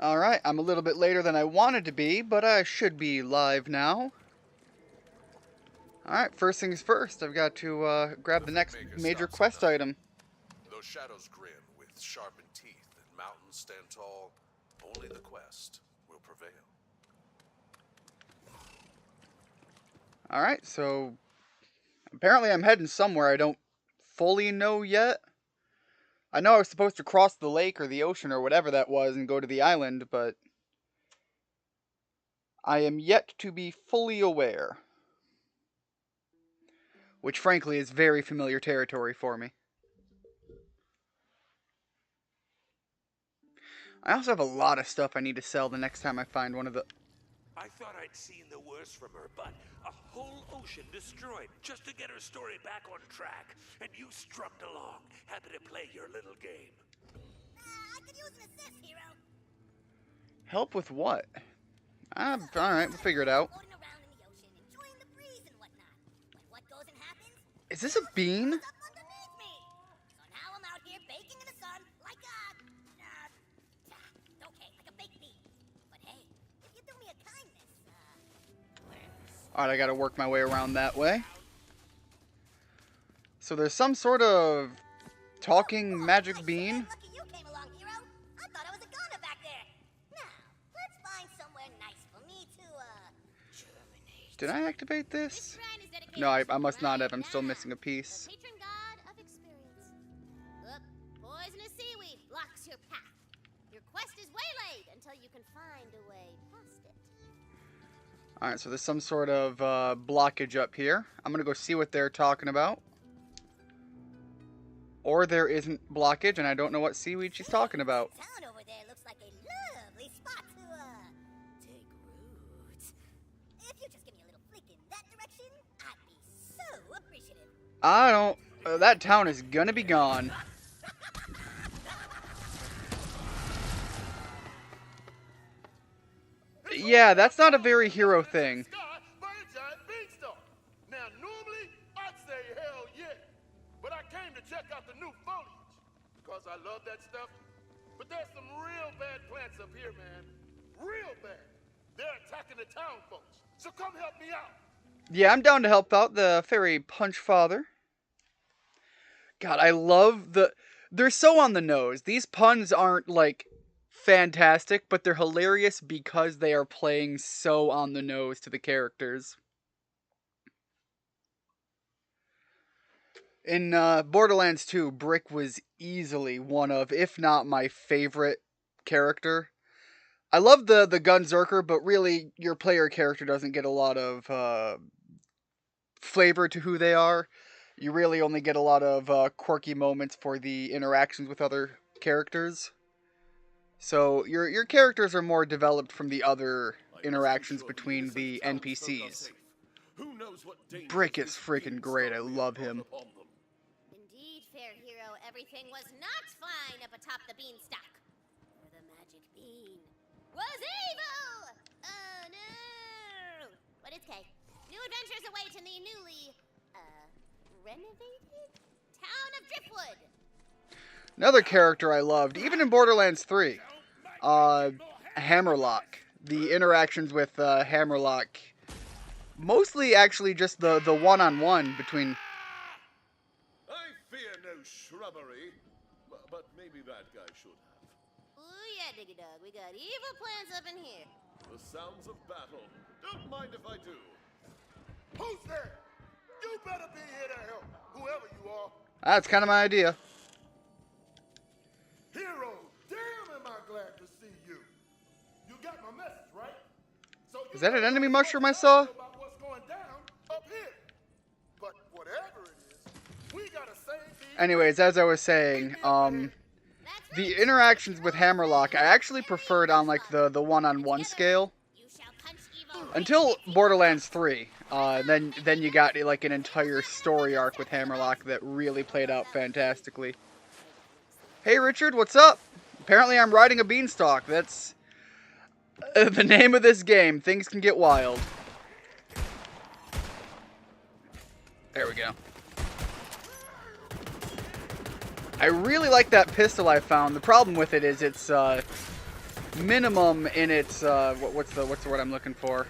Alright, I'm a little bit later than I wanted to be, but I should be live now. Alright, first things first, I've got to grab the next major quest item. Those shadows grin with sharpened teeth and mountains stand tall. Only the quest will prevail. Alright, so apparently I'm heading somewhere I don't fully know yet. I know I was supposed to cross the lake or the ocean or whatever that was and go to the island, but I am yet to be fully aware. Which frankly is very familiar territory for me. I also have a lot of stuff I need to sell the next time I find one of the... I thought I'd seen the worst from her, but a whole ocean destroyed just to get her story back on track. And you strummed along, happy to play your little game. I could use an assist, hero. Help with what? Alright, we'll figure it out. Floating around in the ocean, enjoying the breeze and whatnot. When what goes and happens? Is this a bean? Up underneath me. So now I'm out here baking in the sun like okay, like a baked bean. But hey, if you do me a kindness, Alright, I gotta work my way around that way. So there's some sort of talking magic bean. Lucky you came along, hero. I thought I was a goner back there. Now, let's find somewhere nice for me to, germinate. Did I activate this? Shrine is dedicated No, I to must not have. right I'm still now, missing a piece. the patron god of experience. Look, poisonous seaweed blocks your path. Your quest is waylaid until you can find a way past it. Alright, so there's some sort of blockage up here. I'm gonna go see what they're talking about. Or there isn't blockage, and I don't know what seaweed she's talking about. Town over there looks like a lovely spot to, take roots. If you just give me a little flick in that direction, I'd be so appreciative. I don't... that town is gonna be gone. Yeah, that's not a very hero thing. Now, normally, I'd say hell yeah. But I came to check out the new foliage. Because I love that stuff. But there's some real bad plants up here, man. Real bad. They're attacking the town folks. So come help me out. Yeah, I'm down to help out the fairy punch father. God, I love the... They're so on the nose. These puns aren't, like, fantastic, but they're hilarious because they are playing so on the nose to the characters. In Borderlands 2, Brick was easily one of, if not my favorite character. I love the Gunzerker, but really, your player character doesn't get a lot of flavor to who they are. You really only get a lot of quirky moments for the interactions with other characters. So your characters are more developed from the other interactions between the NPCs. Brick is freaking great. I love him. Indeed, fair hero, everything was not fine up atop the beanstalk. For the magic bean was evil! Oh no! But it's okay. New adventures await in the newly, renovated town of Driftwood. Another character I loved, even in Borderlands 3, Hammerlock. The interactions with Hammerlock, mostly actually just the one-on-one between... I fear no shrubbery, but maybe that guy should have. Ooh yeah, Diggy Dog, we got evil plans up in here. The sounds of battle. Don't mind if I do. Who's there? You better be here to help, whoever you are. That's kind of my idea. Hero, damn am I glad to see you. You got my message, right? So Is that an enemy mushroom I saw? about what's going down up here. But whatever it is, we gotta save these... Anyways, as I was saying, the interactions with Hammerlock, I actually preferred on like the one-on-one scale. You shall punch evil. Until Borderlands 3. Then you got like an entire story arc with Hammerlock that really played out fantastically. Hey Richard, what's up? Apparently I'm riding a beanstalk. That's the name of this game. Things can get wild. There we go. I really like that pistol I found. The problem with it is it's minimum in its what's the word I'm looking for?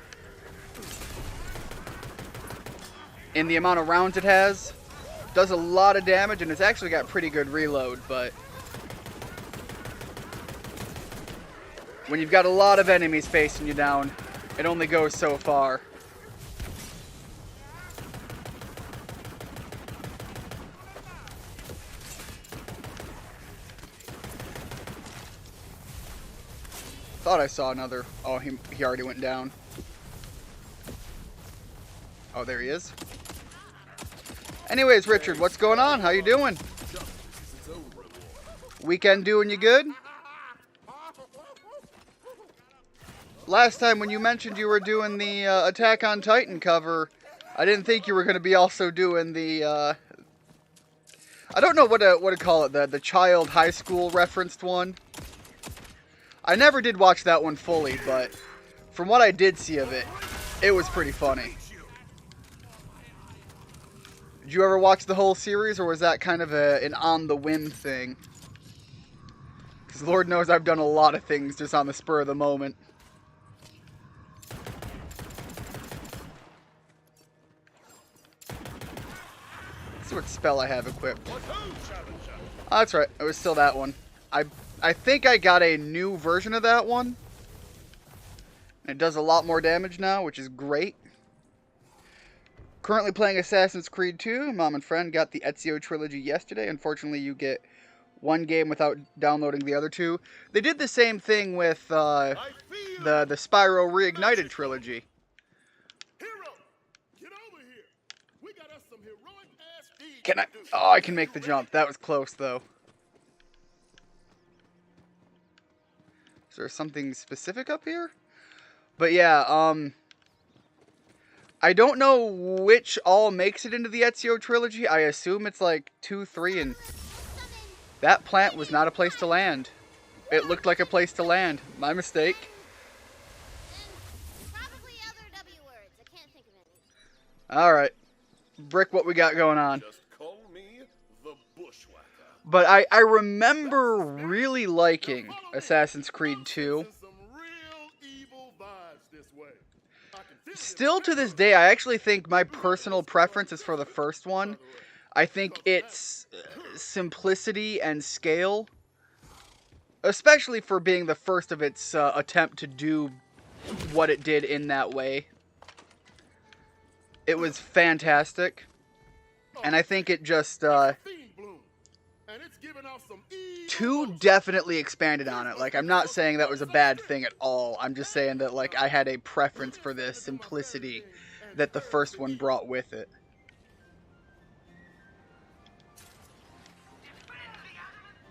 In the amount of rounds it has. Does a lot of damage, and it's actually got pretty good reload, but when you've got a lot of enemies facing you down, it only goes so far. Thought I saw another. Oh, he already went down. Oh, there he is. Anyways, Richard, what's going on? How you doing? Weekend doing you good? Last time when you mentioned you were doing the Attack on Titan cover, I didn't think you were going to be also doing the I don't know what to call it, the child high school referenced one. I never did watch that one fully, but from what I did see of it, it was pretty funny. Did you ever watch the whole series, or was that kind of an on-the-whim thing? Because Lord knows I've done a lot of things just on the spur of the moment. Let's see what spell I have equipped. Oh, that's right. It was still that one. I think I got a new version of that one. It does a lot more damage now, which is great. Currently playing Assassin's Creed 2. Mom and friend got the Ezio trilogy yesterday. Unfortunately, you get one game without downloading the other two. They did the same thing with the Spyro Reignited trilogy. Hero, get over here. We got us some heroic ass deeds Can I? to do. Oh, I can make the jump. That was close, though. Is there something specific up here? But yeah, I don't know which all makes it into the Ezio trilogy. I assume it's like 2, 3, and that plant was not a place to land. It looked like a place to land. My mistake. And probably other W words. I can't think of any. Alright. Brick, what we got going on? Just call me the Bushwhacker. But I remember really liking Assassin's Creed 2. Some real evil vibes this way. I can feel Still to this day, I actually think my personal preference is for the first one. I think its simplicity and scale, especially for being the first of its attempt to do what it did in that way, it was fantastic. And I think it just, fiend bloom, and it's giving off some evil 2 definitely expanded on it. Like, I'm not saying that was a bad thing at all. I'm just saying that, like, I had a preference for the simplicity that the first one brought with it.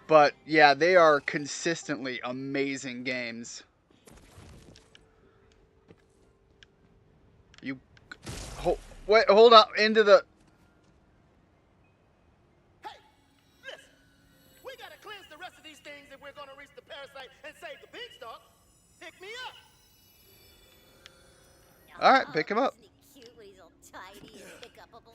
But, yeah, they are consistently amazing games. You... Wait, hold on. Into the... Hey, listen. We gotta cleanse the rest of these things if we're gonna reach the parasite and save the beanstalk. Pick me up. Alright, pick him up. Isn't he cute when he's all tidy and pick-upable?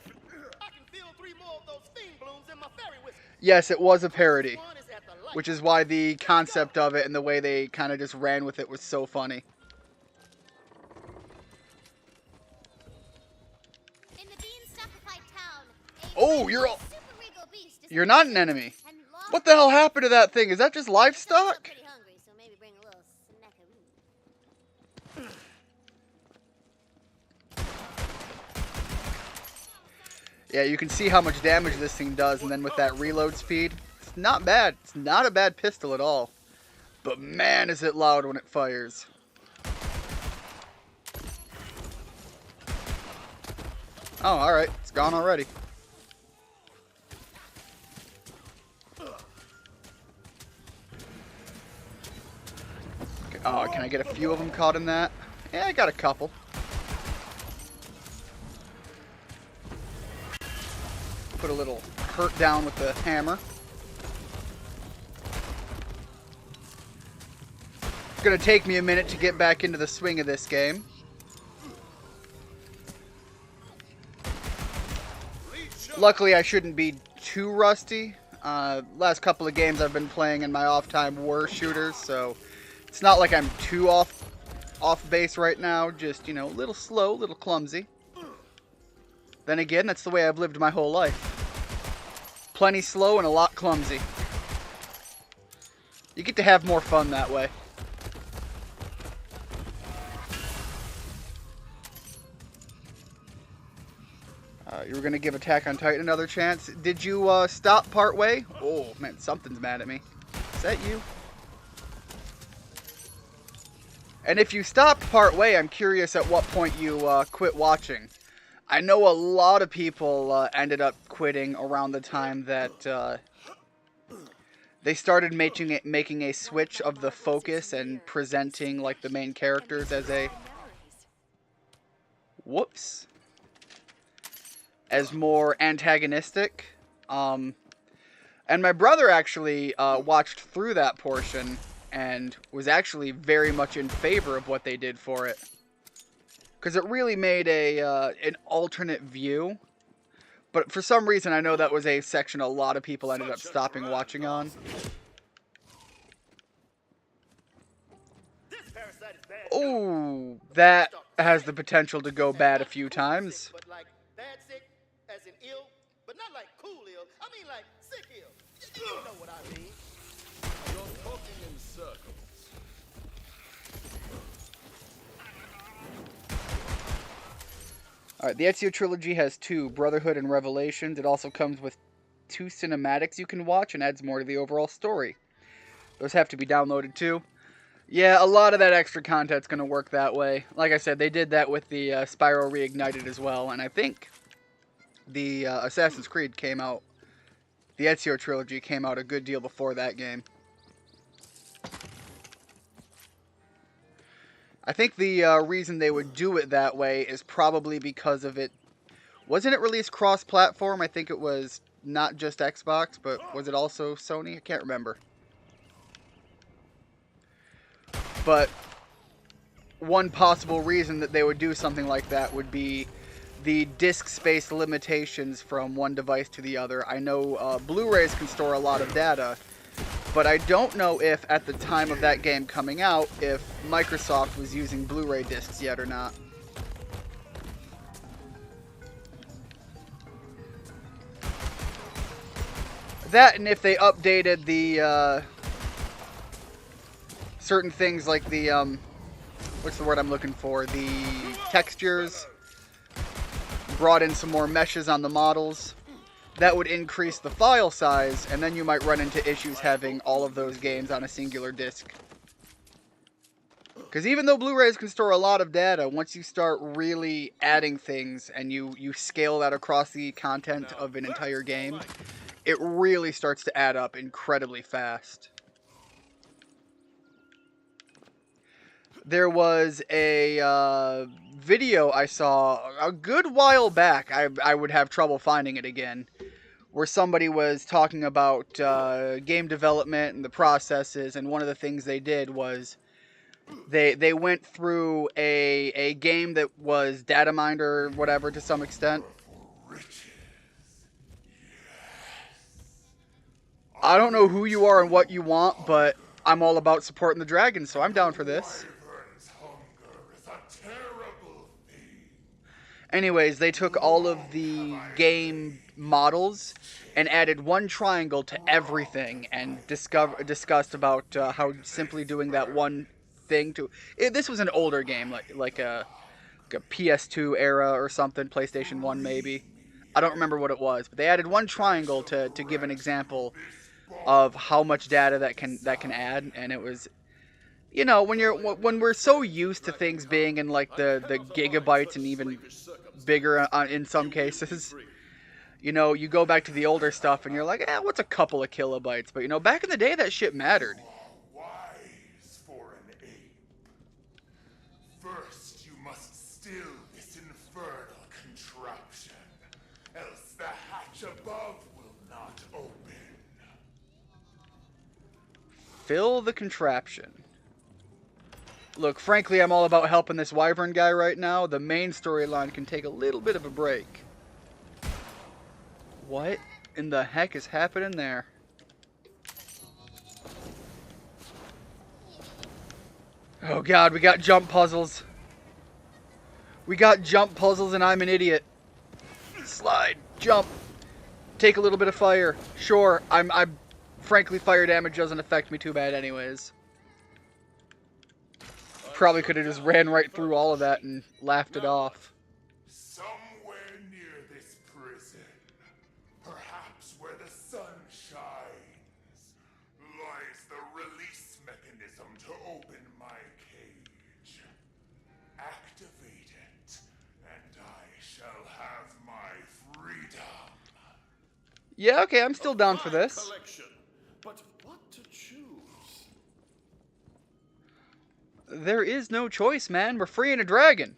I can feel 3 more of those fiend blooms in my fairy whistle. Yes, it was a parody. One is at the light. Which is why the concept of it and the way they kind of just ran with it was so funny. In the Beanstalkified town, a Oh, you're all... super regal beast You're not an enemy. and lost. What the hell happened to that thing? Is that just I'm livestock? pretty hungry, so maybe bring a little snackaroo. Yeah, you can see how much damage this thing does, and then with that reload speed, it's not bad. It's not a bad pistol at all. But man, is it loud when it fires. Oh, alright. It's gone already. Oh, can I get a few of them caught in that? Yeah, I got a couple. Put a little hurt down with the hammer. It's gonna take me a minute to get back into the swing of this game. Luckily, I shouldn't be too rusty. Last couple of games I've been playing in my off time were shooters, so It's not like I'm too off base right now, just, you know, a little slow, a little clumsy. Then again, that's the way I've lived my whole life. Plenty slow and a lot clumsy. You get to have more fun that way. You were going to give Attack on Titan another chance. Did you stop part way? Oh, man, something's mad at me. Is that you? And if you stopped part way, I'm curious at what point you quit watching. I know a lot of people ended up quitting around the time that they started making a switch of the focus and presenting like the main characters as a... Whoops. As more antagonistic. And my brother actually watched through that portion and was actually very much in favor of what they did for it. Because it really made an alternate view. But for some reason, I know that was a section a lot of people ended up stopping watching on. Oh, that has the potential to go bad a few times. But like bad sick, as in ill, but not like cool ill. I mean like sick ill. You know what I mean. You're talking in circles. Alright, the Ezio trilogy has 2, Brotherhood and Revelations. It also comes with 2 cinematics you can watch and adds more to the overall story. Those have to be downloaded too. Yeah, a lot of that extra content's going to work that way. Like I said, they did that with the Spyro Reignited as well, and I think the Assassin's Creed came out, the Ezio trilogy came out a good deal before that game. I think the reason they would do it that way is probably because of it. Wasn't it released cross-platform? I think it was not just Xbox, but was it also Sony? I can't remember. But one possible reason that they would do something like that would be the disk space limitations from one device to the other. I know Blu-rays can store a lot of data, but I don't know if at the time of that game coming out, if Microsoft was using Blu-ray discs yet or not. That, and if they updated the certain things like the what's the word I'm looking for? The textures, brought in some more meshes on the models. That would increase the file size, and then you might run into issues having all of those games on a singular disc. Because even though Blu-rays can store a lot of data, once you start really adding things and you scale that across the content of an entire game, it really starts to add up incredibly fast. There was a video I saw a good while back. I would have trouble finding it again, where somebody was talking about game development and the processes, and one of the things they did was they went through a game that was data mined or whatever to some extent. I don't know who you are and what you want, but I'm all about supporting the dragon, so I'm down for this. Anyways, they took all of the game models and added one triangle to everything, and discussed about how simply doing that one thing to... This was an older game, like a PS2 era or something, PlayStation 1 maybe. I don't remember what it was, but they added one triangle to give an example of how much data that can add, and it was... You know, when we're so used to things being in like the gigabytes and even bigger in some cases, you know, you go back to the older stuff and you're like, what's a couple of kilobytes? But you know, back in the day, that shit mattered. Wise for an ape. First, you must still this infernal contraption, else the hatch above will not open. Fill the contraption. Look, frankly, I'm all about helping this Wyvern guy right now. The main storyline can take a little bit of a break. What in the heck is happening there? Oh god, we got jump puzzles. We got jump puzzles and I'm an idiot. Slide, jump, take a little bit of fire. Sure, I'm frankly, fire damage doesn't affect me too bad anyways. Probably could have just ran right through all of that and laughed it off. Somewhere near this prison, perhaps where the sun shines, lies the release mechanism to open my cage. Activate it, and I shall have my freedom. Yeah, okay, I'm still down for this. Collection. But what to choose? There is no choice, man. We're freeing a dragon.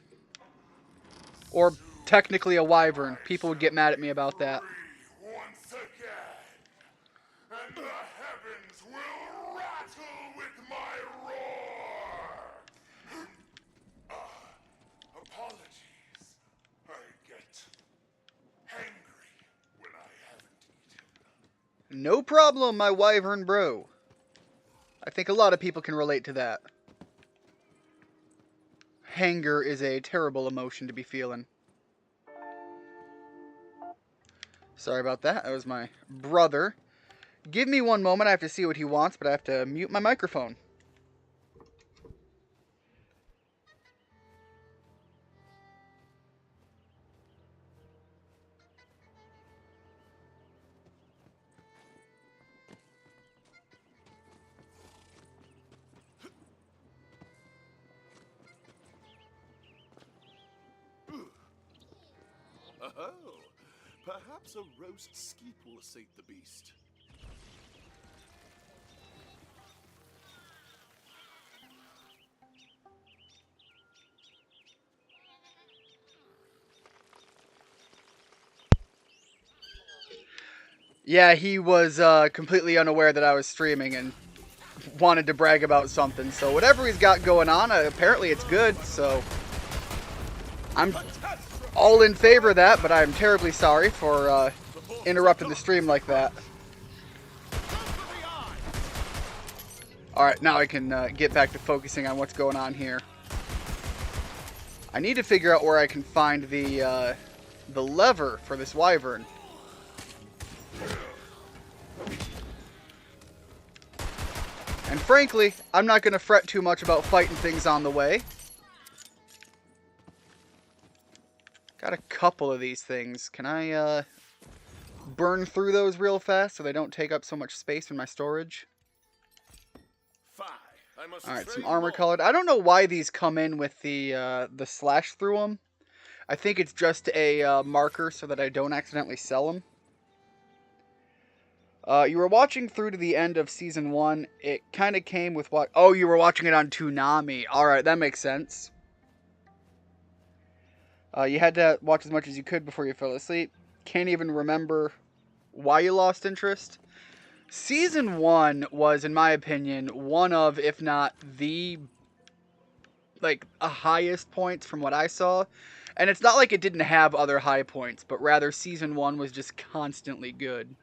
Or technically a wyvern. People would get mad at me about that. Free once again, and the heavens will rattle with my roar. Apologies. I get hangry when I haven't eaten. No problem, my wyvern bro. I think a lot of people can relate to that. Hanger is a terrible emotion to be feeling. Sorry about that. That was my brother. Give me one moment. I have to see what he wants, but I have to mute my microphone. Oh, perhaps a roast skeep will sate the beast. Yeah, he was completely unaware that I was streaming and wanted to brag about something. So whatever he's got going on, apparently it's good. So I'm all in favor of that, but I'm terribly sorry for interrupting the stream like that. Alright, now I can get back to focusing on what's going on here. I need to figure out where I can find the lever for this wyvern. And frankly, I'm not going to fret too much about fighting things on the way. Got a couple of these things. Can I burn through those real fast so they don't take up so much space in my storage? Alright, some armor colored. I don't know why these come in with the slash through them. I think it's just a marker so that I don't accidentally sell them. You were watching through to the end of Season 1. It kind of came with what... Oh, you were watching it on Toonami. Alright, that makes sense. You had to watch as much as you could before you fell asleep. Can't even remember why you lost interest. Season 1 was, in my opinion, one of, if not the, highest points from what I saw. And it's not like it didn't have other high points, but rather Season 1 was just constantly good.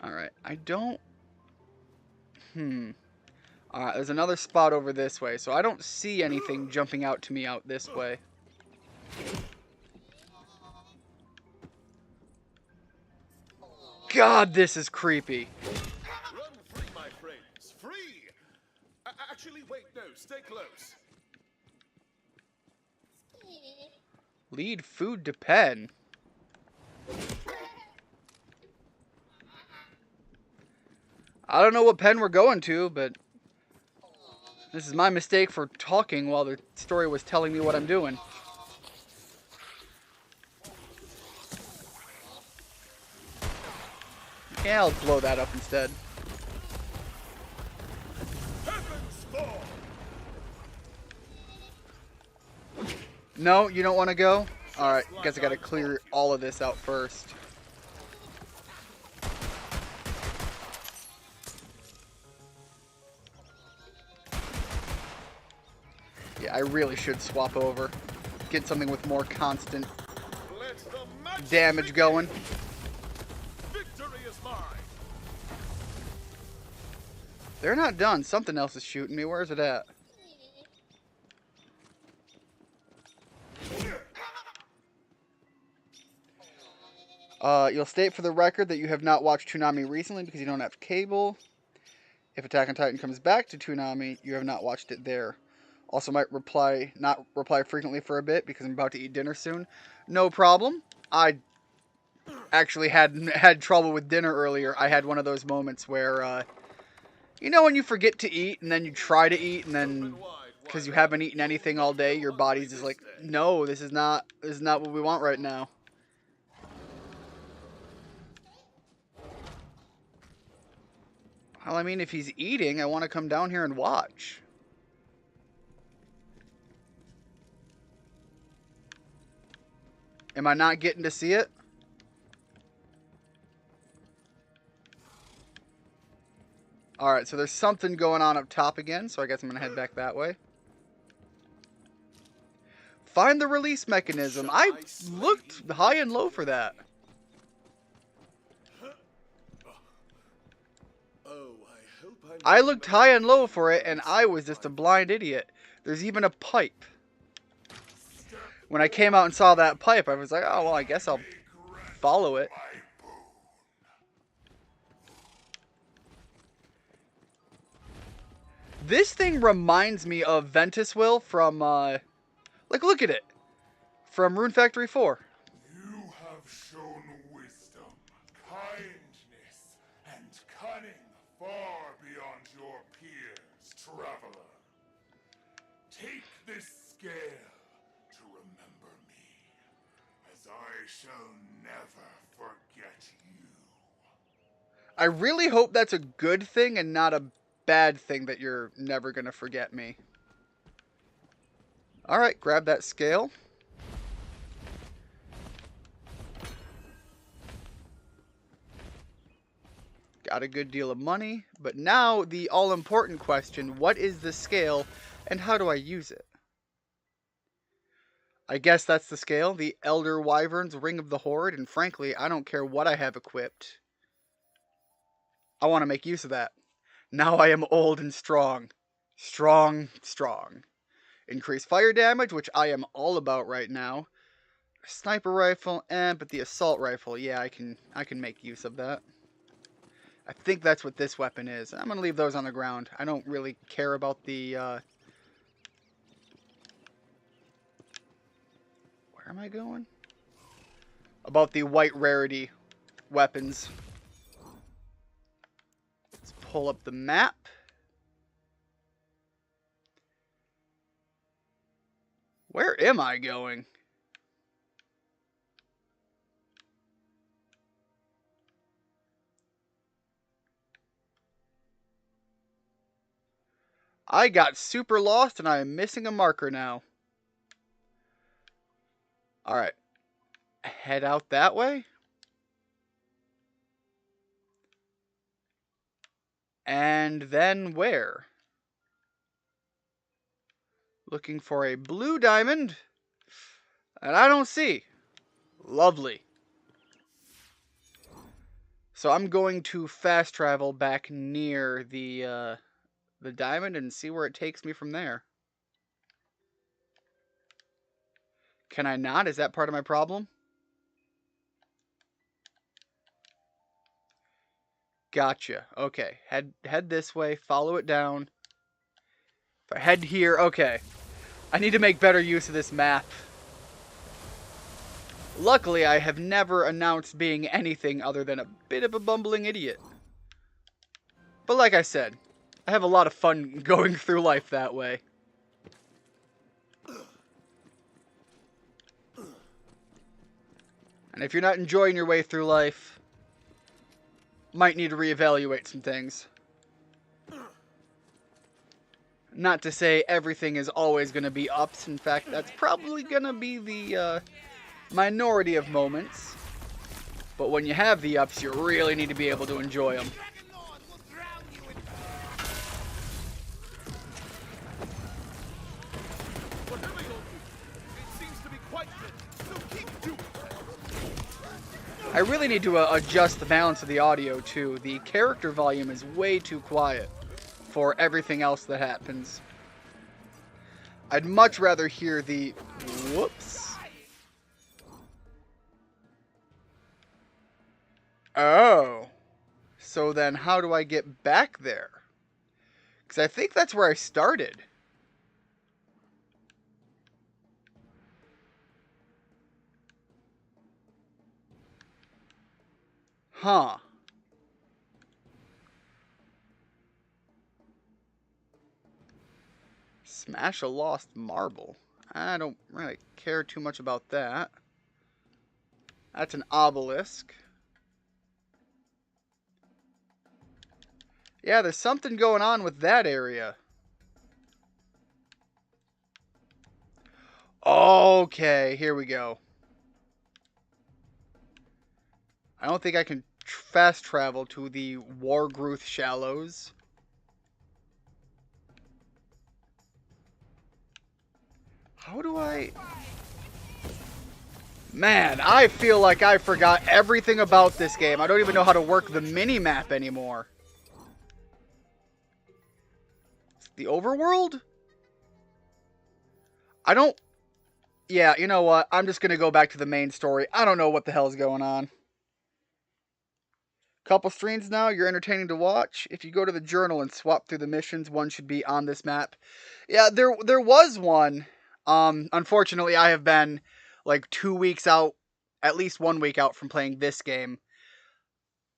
Alright, I don't... Alright, there's another spot over this way, so I don't see anything jumping out to me out this way. God, this is creepy. Run free, my friends. Free! Actually, wait, no. Stay close. Lead food to pen. I don't know what pen we're going to, but this is my mistake for talking while the story was telling me what I'm doing. Yeah, I'll blow that up instead. No, you don't want to go? Alright, guess I gotta clear all of this out first. Yeah, I really should swap over. Get something with more constant damage going. They're not done. Something else is shooting me. Where is it at? You'll state for the record that you have not watched Toonami recently because you don't have cable. If Attack on Titan comes back to Toonami, you have not watched it there. Also might not reply frequently for a bit because I'm about to eat dinner soon. No problem. I actually had trouble with dinner earlier. I had one of those moments where, you know, when you forget to eat and then you try to eat and then because you haven't eaten anything all day, your body's just like, no, this is not what we want right now. Well, I mean, if he's eating, I want to come down here and watch. Am I not getting to see it? Alright, so there's something going on up top again, so I guess I'm going to head back that way. Find the release mechanism. I looked high and low for that. I looked high and low for it, and I was just a blind idiot. There's even a pipe. When I came out and saw that pipe, I was like, oh, well, I guess I'll follow it. This thing reminds me of Ventuswill from, like, look at it. From Rune Factory 4. You have shown wisdom, kindness, and cunning far beyond your peers, traveler. Take this scale to remember me, as I shall never forget you. I really hope that's a good thing and not a bad thing that you're never going to forget me. Alright, grab that scale. Got a good deal of money, but now the all-important question, what is the scale and how do I use it? I guess that's the scale, the Elder Wyvern's Ring of the Horde, and frankly, I don't care what I have equipped. I want to make use of that. Now I am old and strong. Strong. Increase fire damage, which I am all about right now. Sniper rifle, but the assault rifle, yeah, I can make use of that. I think that's what this weapon is. I'm going to leave those on the ground. I don't really care about the, where am I going? About the white rarity weapons. Let's pull up the map. Where am I going? I got super lost and I am missing a marker now. Alright. Head out that way. And then where? Looking for a blue diamond. And I don't see. Lovely. So I'm going to fast travel back near the diamond and see where it takes me from there. Can I not? Is that part of my problem? Gotcha. Okay. Head this way. Follow it down. If I head here... Okay. I need to make better use of this map. Luckily, I have never announced being anything other than a bit of a bumbling idiot. But like I said, I have a lot of fun going through life that way. And if you're not enjoying your way through life, might need to reevaluate some things. Not to say everything is always going to be ups. In fact, that's probably going to be the minority of moments. But when you have the ups, you really need to be able to enjoy them. I really need to adjust the balance of the audio too. The character volume is way too quiet. before everything else that happens. I'd much rather hear the... Whoops. Oh. So then how do I get back there? Because I think that's where I started. Huh. Smash a lost marble. I don't really care too much about that. That's an obelisk. Yeah, there's something going on with that area. Okay, here we go. I don't think I can fast travel to the Wargruth Shallows. How do I... Man, I feel like I forgot everything about this game. I don't even know how to work the mini-map anymore. The overworld? I don't... Yeah, you know what? I'm just going to go back to the main story. I don't know what the hell's going on. Couple streams now, you're entertaining to watch. If you go to the journal and swap through the missions, one should be on this map. Yeah, there was one. Unfortunately, I have been like 2 weeks out, at least 1 week out from playing this game.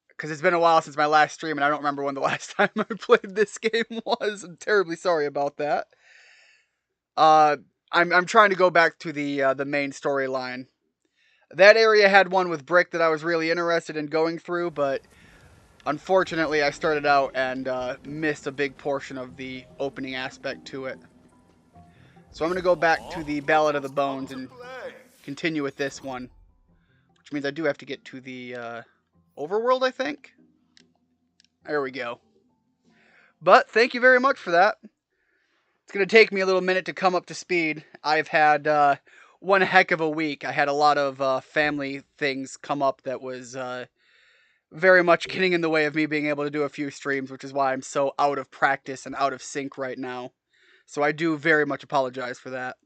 Because it's been a while since my last stream, and I don't remember when the last time I played this game was. I'm terribly sorry about that. I'm trying to go back to the main storyline. That area had one with Brick that I was really interested in going through, but unfortunately I started out and missed a big portion of the opening aspect to it. So I'm going to go back to the Ballad of the Bones and continue with this one. Which means I do have to get to the overworld, I think. There we go. But thank you very much for that. It's going to take me a little minute to come up to speed. I've had one heck of a week. I had a lot of family things come up that was very much getting in the way of me being able to do a few streams, which is why I'm so out of practice and out of sync right now. So I do very much apologize for that.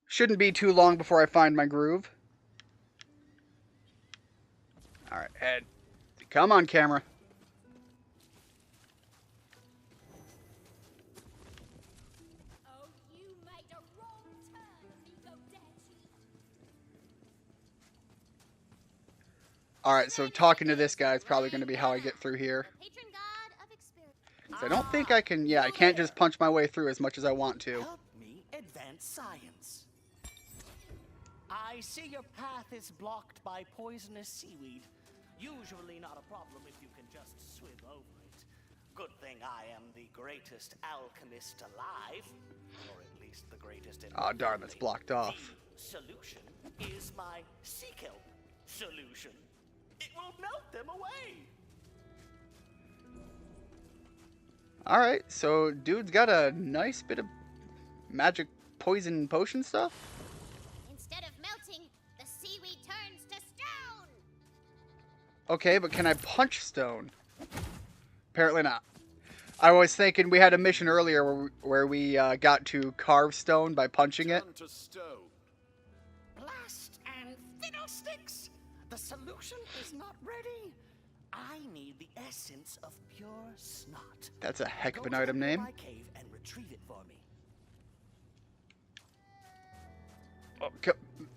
Shouldn't be too long before I find my groove. Alright, Ed. Come on, camera. Oh, you made a wrong turn, amigo Danchi. Alright, so talking to this guy is probably going to be how I get through here. Patron god of experience. So I don't think I can... Yeah, I can't just punch my way through as much as I want to. Help me advance science. I see your path is blocked by poisonous seaweed. Usually not a problem if you can just swim over it. Good thing I am the greatest alchemist alive, or at least the greatest in Oh, darn, that's blocked off. The solution is my sea kelp solution. It will melt them away. Alright, so dude's got a nice bit of magic poison potion stuff. Instead of melting, the seaweed turns to stone. Okay, but can I punch stone? Apparently not. I was thinking we had a mission earlier where we got to carve stone by punching it. Turn to stone. Blast and fiddlesticks! The solution is not ready. I need the essence of pure snot. That's a heck of an Go to item the name. nearby cave and retrieve it for me. Oh,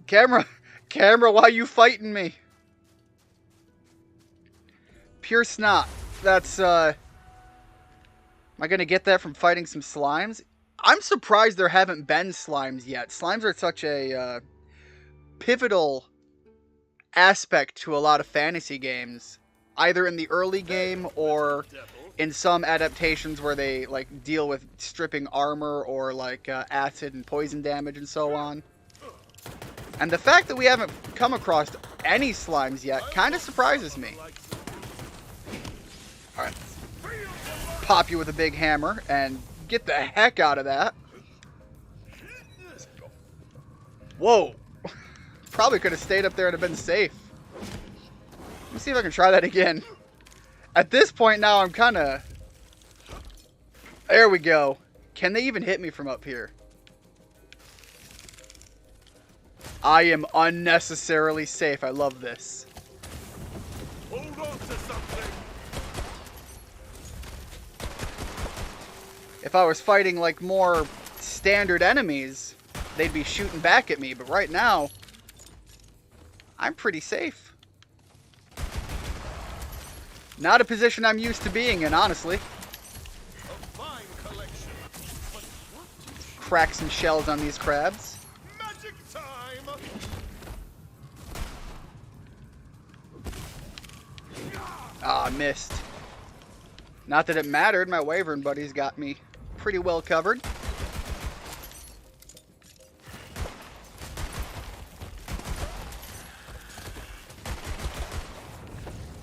camera, why are you fighting me? Pure snot. That's, am I gonna get that from fighting some slimes? I'm surprised there haven't been slimes yet. Slimes are such a, pivotal aspect to a lot of fantasy games. Either in the early game or in some adaptations where they, like, deal with stripping armor or, like, acid and poison damage and so on. And the fact that we haven't come across any slimes yet kind of surprises me. Alright. Pop you with a big hammer and get the heck out of that. Whoa. Probably could have stayed up there and have been safe. Let me see if I can try that again. At this point now, I'm kind of There we go. Can they even hit me from up here? I am unnecessarily safe. I love this. Hold on to something. If I was fighting like more standard enemies, they'd be shooting back at me. But right now, I'm pretty safe. Not a position I'm used to being in, honestly. A fine collection. But what to Crack some shells on these crabs. magic time? Ah, missed. Not that it mattered. My Wyvern buddies got me pretty well covered.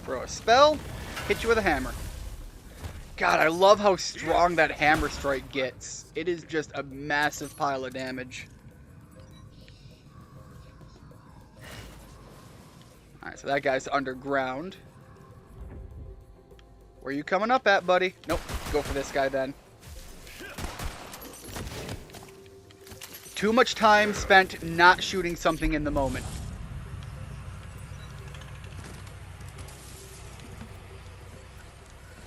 Throw a spell. Hit you with a hammer. God, I love how strong that hammer strike gets. It is just a massive pile of damage. Alright, so that guy's underground. Where are you coming up at, buddy? Nope. Go for this guy then. Too much time spent not shooting something in the moment.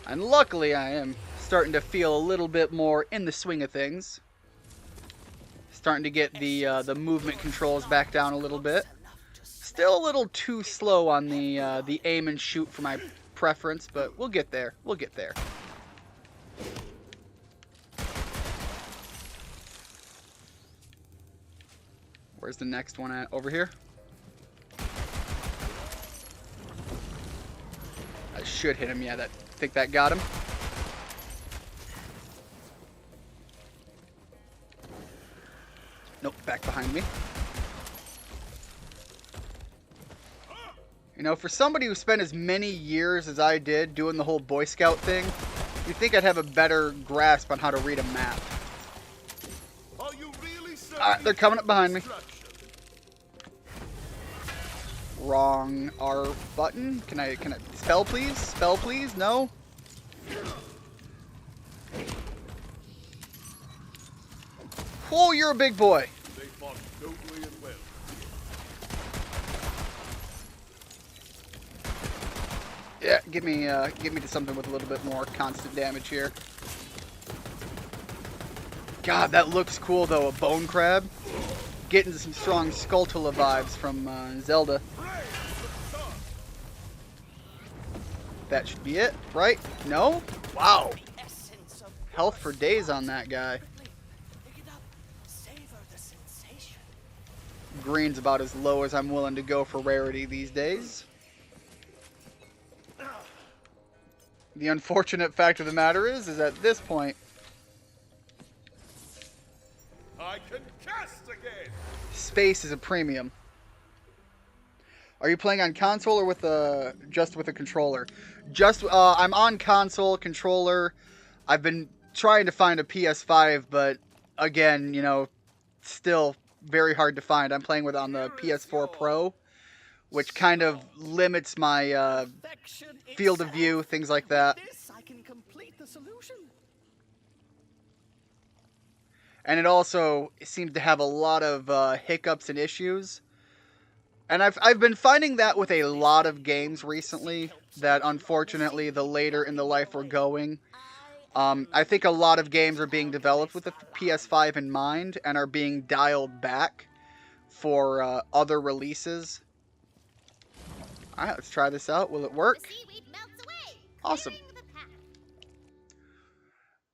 And luckily I am starting to feel a little bit more in the swing of things. Starting to get the movement controls back down a little bit. Still a little too slow on the aim and shoot for my preference, but we'll get there. We'll get there. Where's the next one at? Over here? I should hit him. Yeah, I think that got him. Nope, back behind me. You know, for somebody who spent as many years as I did doing the whole Boy Scout thing, you'd think I'd have a better grasp on how to read a map. Are you really Alright, they're coming up behind me. Wrong R button. Can I spell please? Spell please? No? Oh, you're a big boy. They fought nobly and well. Yeah, give me to something with a little bit more constant damage here. God, that looks cool though, a bone crab. Getting some strong Skulltula vibes from Zelda. That should be it, right? No? Wow. Health for days on that guy. Green's about as low as I'm willing to go for rarity these days. The unfortunate fact of the matter is at this point, I can cast again. space is a premium. Are you playing on console or with just with a controller? I'm on console, controller. I've been trying to find a PS5, but again, you know, still very hard to find. I'm playing on the PS4 Pro, which kind of limits my field of view, things like that. I can complete the solution. And it also seems to have a lot of hiccups and issues. And I've been finding that with a lot of games recently, that unfortunately the later in the life we're going, I think a lot of games are being developed with the PS5 in mind and are being dialed back for other releases. Alright, let's try this out. Will it work? Awesome.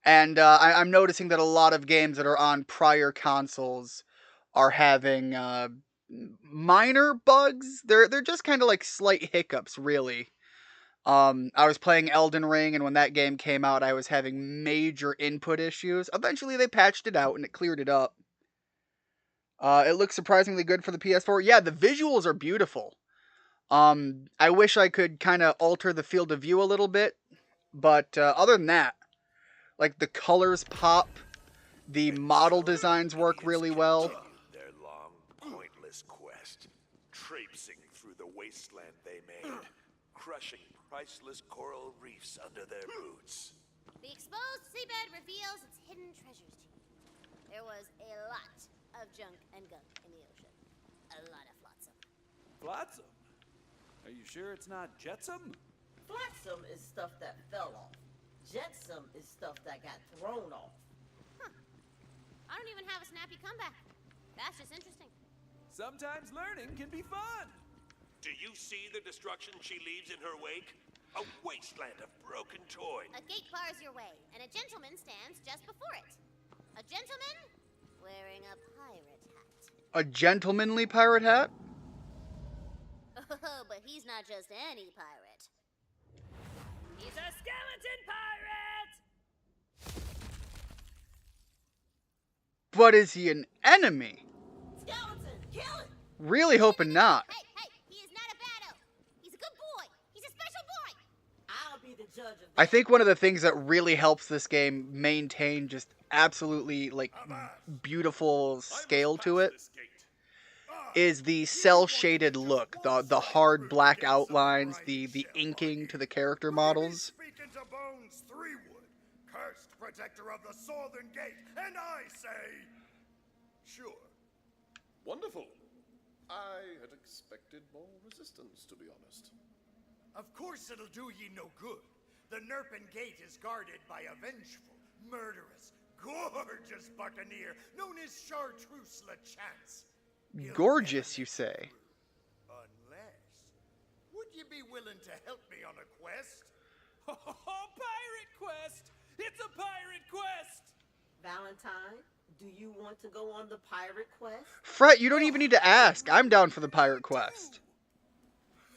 And I'm noticing that a lot of games that are on prior consoles are having minor bugs. They're just kind of like slight hiccups, really. I was playing Elden Ring, and when that game came out, I was having major input issues. Eventually, they patched it out, and it cleared it up. It looks surprisingly good for the PS4. Yeah, the visuals are beautiful. I wish I could kind of alter the field of view a little bit, but other than that, like the colors pop, the model designs work really well. Their long, pointless quest, traipsing through the wasteland they made, crushing priceless coral reefs under their boots. The exposed sea seabed reveals its hidden treasures to you. There was a lot of junk and gunk in the ocean. A lot of flotsam. Flotsam? Are you sure it's not jetsam? Flotsam is stuff that fell off. Jetsam is stuff that got thrown off. Huh. I don't even have a snappy comeback. That's just interesting. Sometimes learning can be fun. Do you see the destruction she leaves in her wake? A wasteland of broken toys. A gate bars your way, and a gentleman stands just before it. A gentleman wearing a pirate hat. A gentlemanly pirate hat? Oh, but he's not just any pirate. He's a skeleton pirate! But is he an enemy? Skeleton, kill it! Really hoping not. Hey, he is not a bad elf. He's a good boy. He's a special boy. I'll be the judge of that. I think one of the things that really helps this game maintain just absolutely, like, beautiful scale to it is the cel-shaded look, the hard black outlines, the inking to the character models. Speaking to Bones Threewood, cursed protector of the Southern Gate, and I say, sure. Wonderful. I had expected more resistance, to be honest. Of course it'll do ye no good. The Nerpen Gate is guarded by a vengeful, murderous, gorgeous buccaneer known as Chartreuse LeChance. Gorgeous, you say? Unless, would you be willing to help me on a quest? Oh, pirate quest! It's a pirate quest! Valentine, do you want to go on the pirate quest? Fret, you don't even need to ask. I'm down for the pirate quest.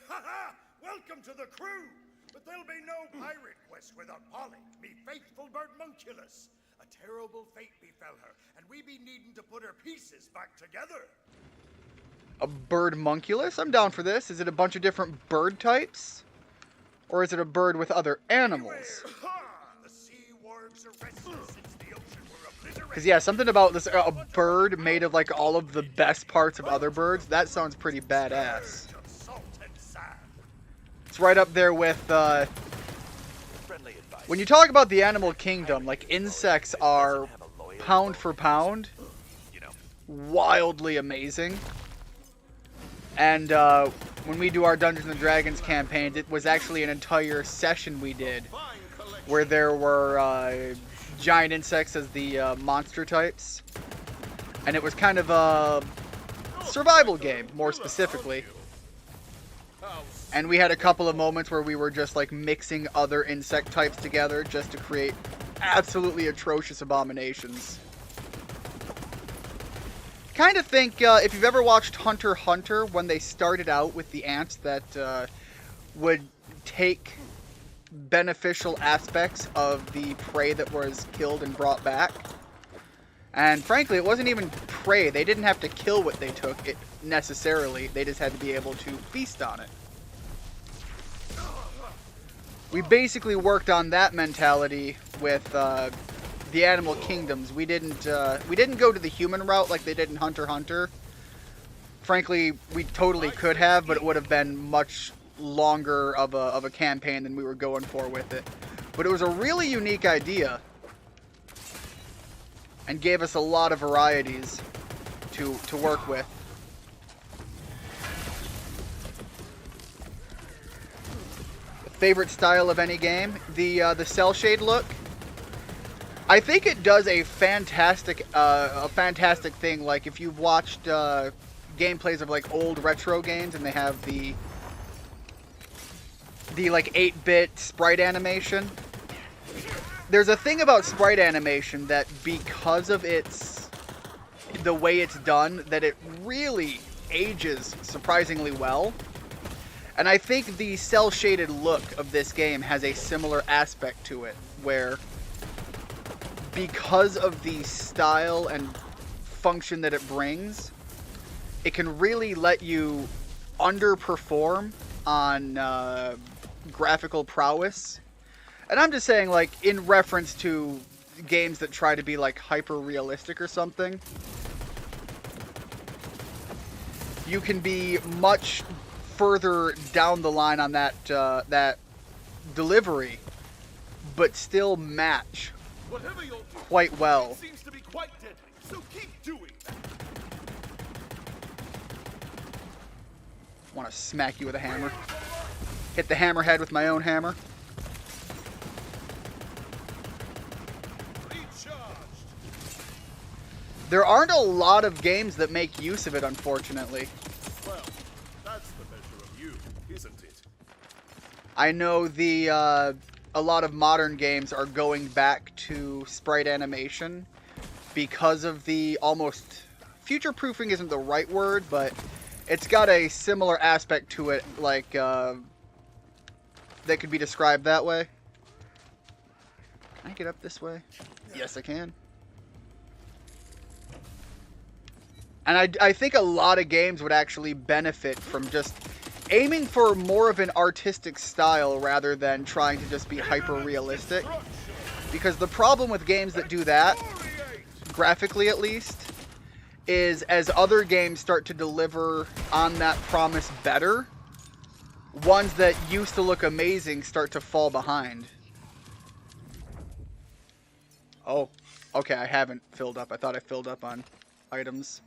Ha! Welcome to the crew! But there'll be no pirate quest without Polly, me faithful birdmunculus. A terrible fate befell her, and we be needing to put her pieces back together. A birdmunculus? I'm down for this. Is it a bunch of different bird types? Or is it a bird with other animals? The sea wargs are restless since the ocean were obliterated. Because, yeah, something about this, a bird made of, like, all of the best parts of other birds, that sounds pretty badass. Of salt and sand. It's right up there with, Friendly advice. when you talk about the animal kingdom, like, insects are, pound for pound, You know. wildly amazing. And when we do our Dungeons & Dragons campaigns, it was actually an entire session we did where there were giant insects as the monster types. And it was kind of a survival game, more specifically. And we had a couple of moments where we were just like mixing other insect types together just to create absolutely atrocious abominations. Kind of think, if you've ever watched Hunter x Hunter, when they started out with the ants that would take beneficial aspects of the prey that was killed and brought back. And frankly, it wasn't even prey. They didn't have to kill what they took it necessarily. They just had to be able to feast on it. We basically worked on that mentality with the animal kingdoms. We didn't go to the human route like they did in Hunter x Hunter. Frankly, we totally could have, but it would have been much longer of a campaign than we were going for with it. But it was a really unique idea and gave us a lot of varieties to work with. Favorite style of any game? The cel shade look. I think it does a fantastic thing. Like if you've watched gameplays of like old retro games and they have the like 8-bit sprite animation. There's a thing about sprite animation that because of the way it's done, that it really ages surprisingly well. And I think the cel-shaded look of this game has a similar aspect to it, where because of the style and function that it brings, it can really let you underperform on graphical prowess. And I'm just saying, like, in reference to games that try to be, like, hyper-realistic or something, you can be much further down the line on that delivery, but still match Whatever you'll do, quite well. it seems to be quite deadly. So keep doing that. Want to smack you with a hammer. Hit the hammerhead with my own hammer. There aren't a lot of games that make use of it, unfortunately. Well, that's the measure of you, isn't it? I know a lot of modern games are going back to sprite animation because of the almost future-proofing isn't the right word, but it's got a similar aspect to it, like that could be described that way. Can I get up this way? Yes, I can. And I think a lot of games would actually benefit from just aiming for more of an artistic style rather than trying to just be hyper-realistic. Because the problem with games that do that, graphically at least, is as other games start to deliver on that promise better, ones that used to look amazing start to fall behind. Oh, okay, I haven't filled up. I thought I filled up on items.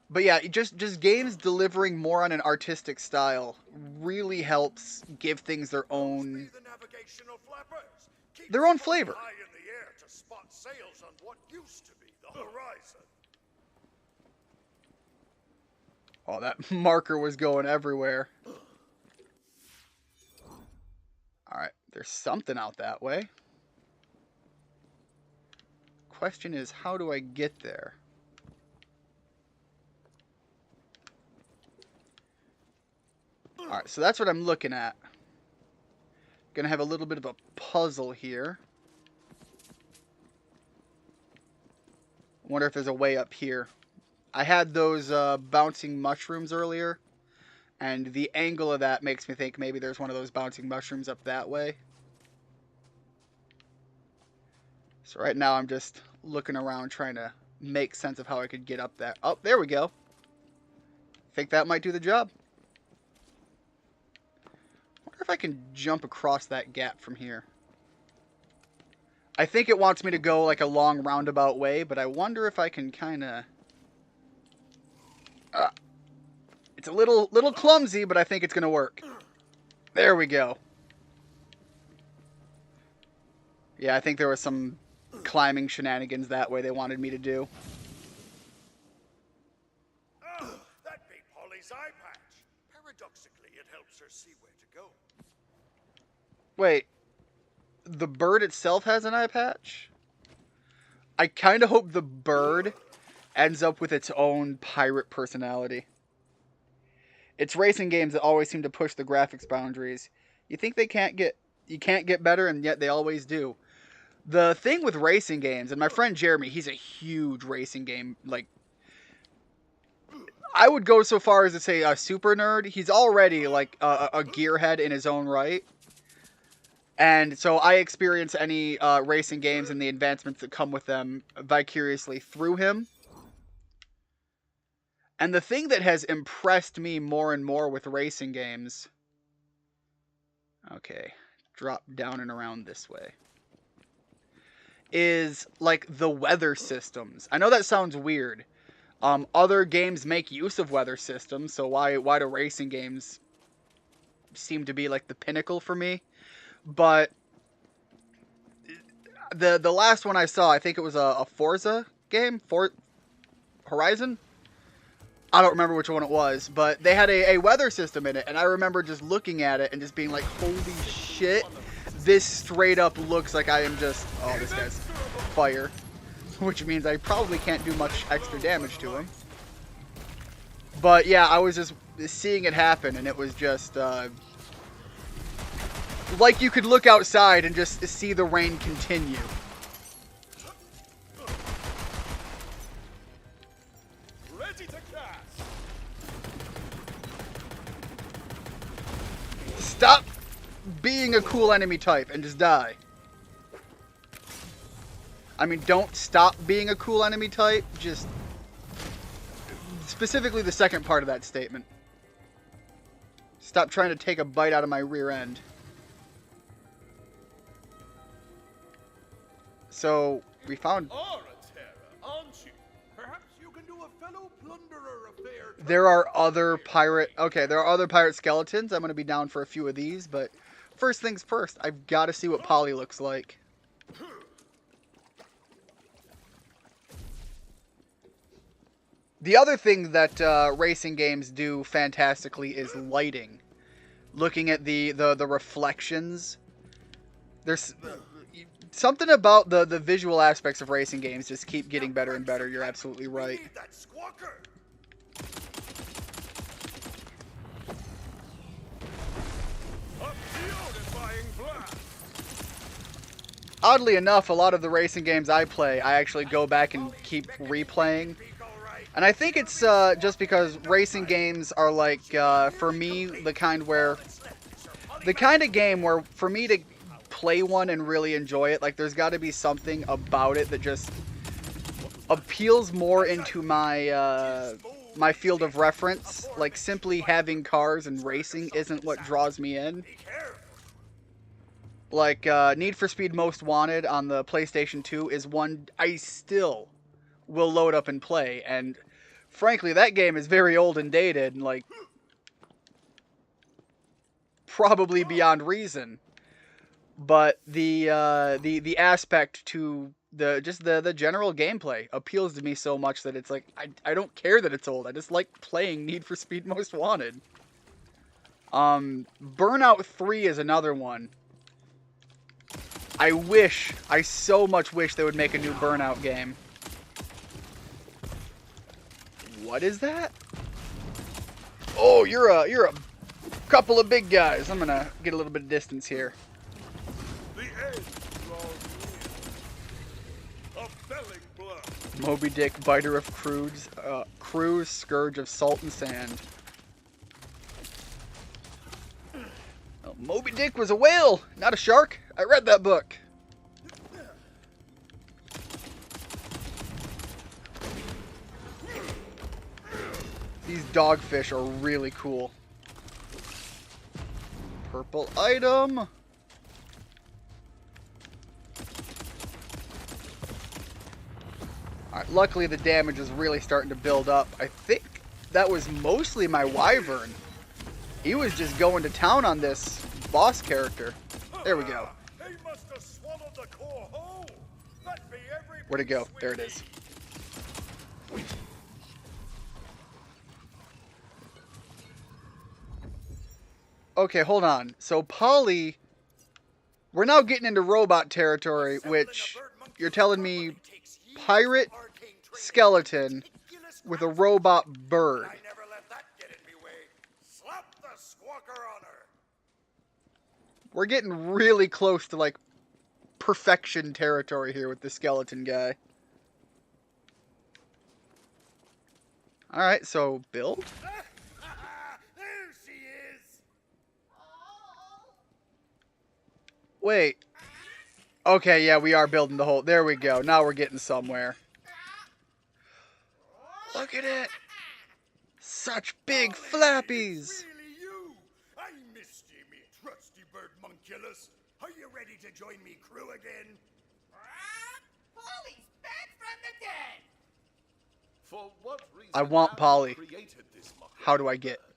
But yeah, just games delivering more on an artistic style really helps give things their own flavor. High in the air to spot sails on what used to be the horizon. Oh, that marker was going everywhere. Alright, there's something out that way. Question is, how do I get there? Alright, so that's what I'm looking at. Gonna have a little bit of a puzzle here. Wonder if there's a way up here. I had those bouncing mushrooms earlier, and the angle of that makes me think maybe there's one of those bouncing mushrooms up that way. So right now I'm just looking around trying to make sense of how I could get up there. Oh, there we go. Think that might do the job. Wonder if I can jump across that gap from here. I think it wants me to go like a long roundabout way, but I wonder if I can kind of... it's a little clumsy, but I think it's going to work. There we go. Yeah, I think there was some climbing shenanigans that way they wanted me to do. That be Polly's eye patch. Paradoxically, it helps her see where to go. Wait, the bird itself has an eye patch? I kind of hope the bird ends up with its own pirate personality. It's racing games that always seem to push the graphics boundaries. You think you can't get better, and yet they always do. The thing with racing games, and my friend Jeremy, he's a huge racing game, like, I would go so far as to say a super nerd. He's already like a gearhead in his own right. And so I experience any racing games and the advancements that come with them vicariously through him. And the thing that has impressed me more and more with racing games... Okay, drop down and around this way. Is, like, the weather systems. I know that sounds weird. Other games make use of weather systems, so why do racing games seem to be, like, the pinnacle for me? But the last one I saw, I think it was a Forza game? Horizon? I don't remember which one it was, but they had a weather system in it, and I remember just looking at it and just being like, holy shit, this straight up looks like I am just... Oh, this guy's fire. Which means I probably can't do much extra damage to him. But yeah, I was just seeing it happen, and it was just... like you could look outside and just see the rain continue. Ready to cast. Stop being a cool enemy type and just die. I mean, don't stop being a cool enemy type, just Specifically the second part of that statement. Stop trying to take a bite out of my rear end. So, we found... aren't you? Perhaps you can do a fellow plunderer a fair turn. There are other pirate... Okay, there are other pirate skeletons. I'm going to be down for a few of these, but... First things first, I've got to see what Polly looks like. The other thing that racing games do fantastically is lighting. Looking at the reflections. There's something about the visual aspects of racing games just keep getting better and better. You're absolutely right. That squawker. A beautifying blast. Oddly enough, a lot of the racing games I play, I actually go back and keep replaying. And I think it's just because racing games are like, for me, the kind of game where for me to play one and really enjoy it, like there's got to be something about it that just appeals more into my my field of reference. Like simply having cars and racing isn't what draws me in. Like Need for Speed Most Wanted on the PlayStation 2 is one I still will load up and play, and frankly that game is very old and dated, and like probably beyond reason. But the aspect to the general gameplay appeals to me so much that it's like I don't care that it's old. I just like playing Need for Speed Most Wanted. Burnout 3 is another one. I so much wish they would make a new Burnout game. What is that? Oh, you're a couple of big guys. I'm gonna get a little bit of distance here. The end draws near. A belling blood. Moby Dick, biter of crews, scourge of salt and sand. Oh, Moby Dick was a whale, not a shark. I read that book. These dogfish are really cool. Purple item. Alright, luckily the damage is really starting to build up. I think that was mostly my wyvern. He was just going to town on this boss character. There we go. They must have swallowed the core whole. That'd be every Where'd it go? There it is. Okay, hold on. So Polly, we're now getting into robot territory, which you're telling me pirate skeleton with a robot bird. I never let that get in me way. Slap the squawker on her. We're getting really close to like perfection territory here with the skeleton guy. Alright, so build? There she is. Wait. Okay, yeah, we are building the whole... There we go. Now we're getting somewhere. Look at it. Such big flappies. Really you? I missed ye, me trusty bird monculus. Are you ready to join me crew again? Polly's back from the dead! For what reason I want have Polly. you created this mockery How do I get? bird?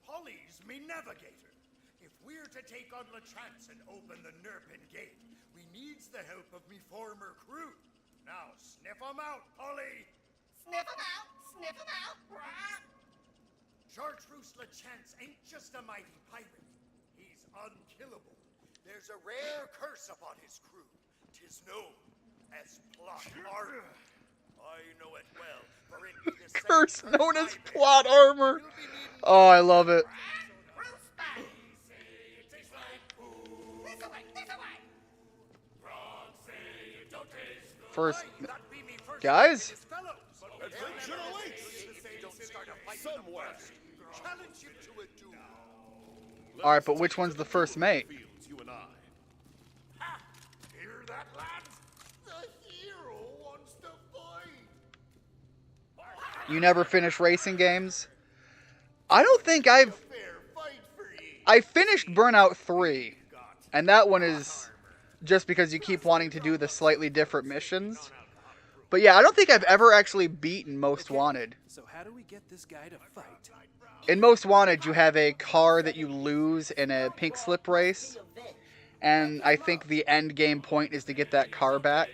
Polly's me navigator. If we're to take on LeChance and open the Nerpin Gate, we needs the help of me former crew. Now sniff 'em out, Polly. Sniff 'em out! Sniff 'em out! Chartreuse LeChance ain't just a mighty pirate. He's unkillable. There's a rare curse upon his crew. 'Tis known as plot armor. I know it well, for it be the same Curse known I as bear. plot armor. You'll be needing Oh, I love it. First, that be me first guys? his fellows. Adventure awaits. Don't start a fight Somewhere. Challenge him to a duel. all right, but which one's the first mate? Fields, you and I. Ha! Hear that, lads? The hero wants to fight. You never finish racing games? I don't think I finished Burnout 3, and that one is just because you keep wanting to do the slightly different missions. But yeah, I don't think I've ever actually beaten Most Wanted. So how do we get this guy to fight? In Most Wanted, you have a car that you lose in a pink slip race, and I think the end game point is to get that car back.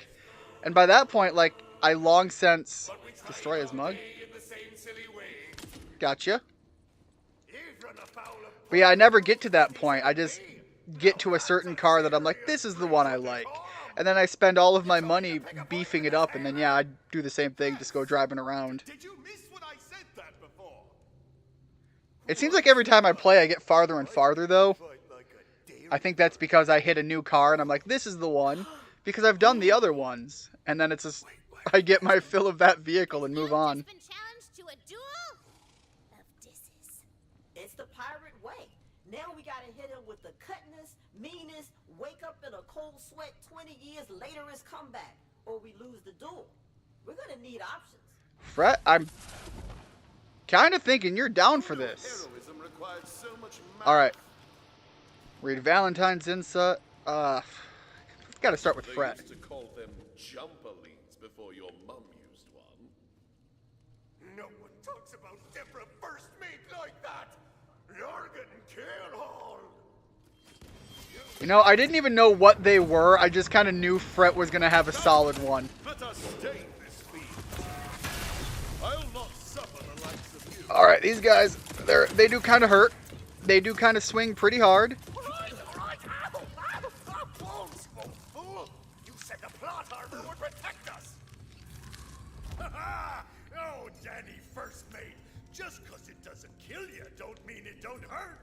And by that point, like, I long since destroy his mug. Gotcha. But yeah, I never get to that point. I just get to a certain car that I'm like, this is the one I like. And then I spend all of my money beefing it up, and then yeah, I do the same thing, just go driving around. Did you miss when I said that before? It seems like every time I play, I get farther and farther, though. I think that's because I hit a new car, and I'm like, this is the one, because I've done the other ones. And then it's just, I get my fill of that vehicle and move on. Been challenged to a duel of disses. It's the pirate way. Now we gotta hit him with the cutness, meanness, wake up in a cold sweat 20 years later is comeback, or we lose the duel. We're gonna need options. Fret, I'm kind of thinking you're down for this. Heroism required so much Alright. Read Valentine's Insight. Gotta start with They Fret. used to call them jumperlings before your mum used one. No one talks about Deborah first mate like that. You're getting killed. You know, I didn't even know what they were. I just kind of knew Fret was gonna have a solid one. Let us stay this field. I'll not suffer the likes of you. Alright, these guys, they do kind of hurt. They do kind of swing pretty hard. All right. Ow, ow. Fool. You said the plot armor would protect us. Oh, Danny first mate. Just 'cause it doesn't kill you don't mean it don't hurt.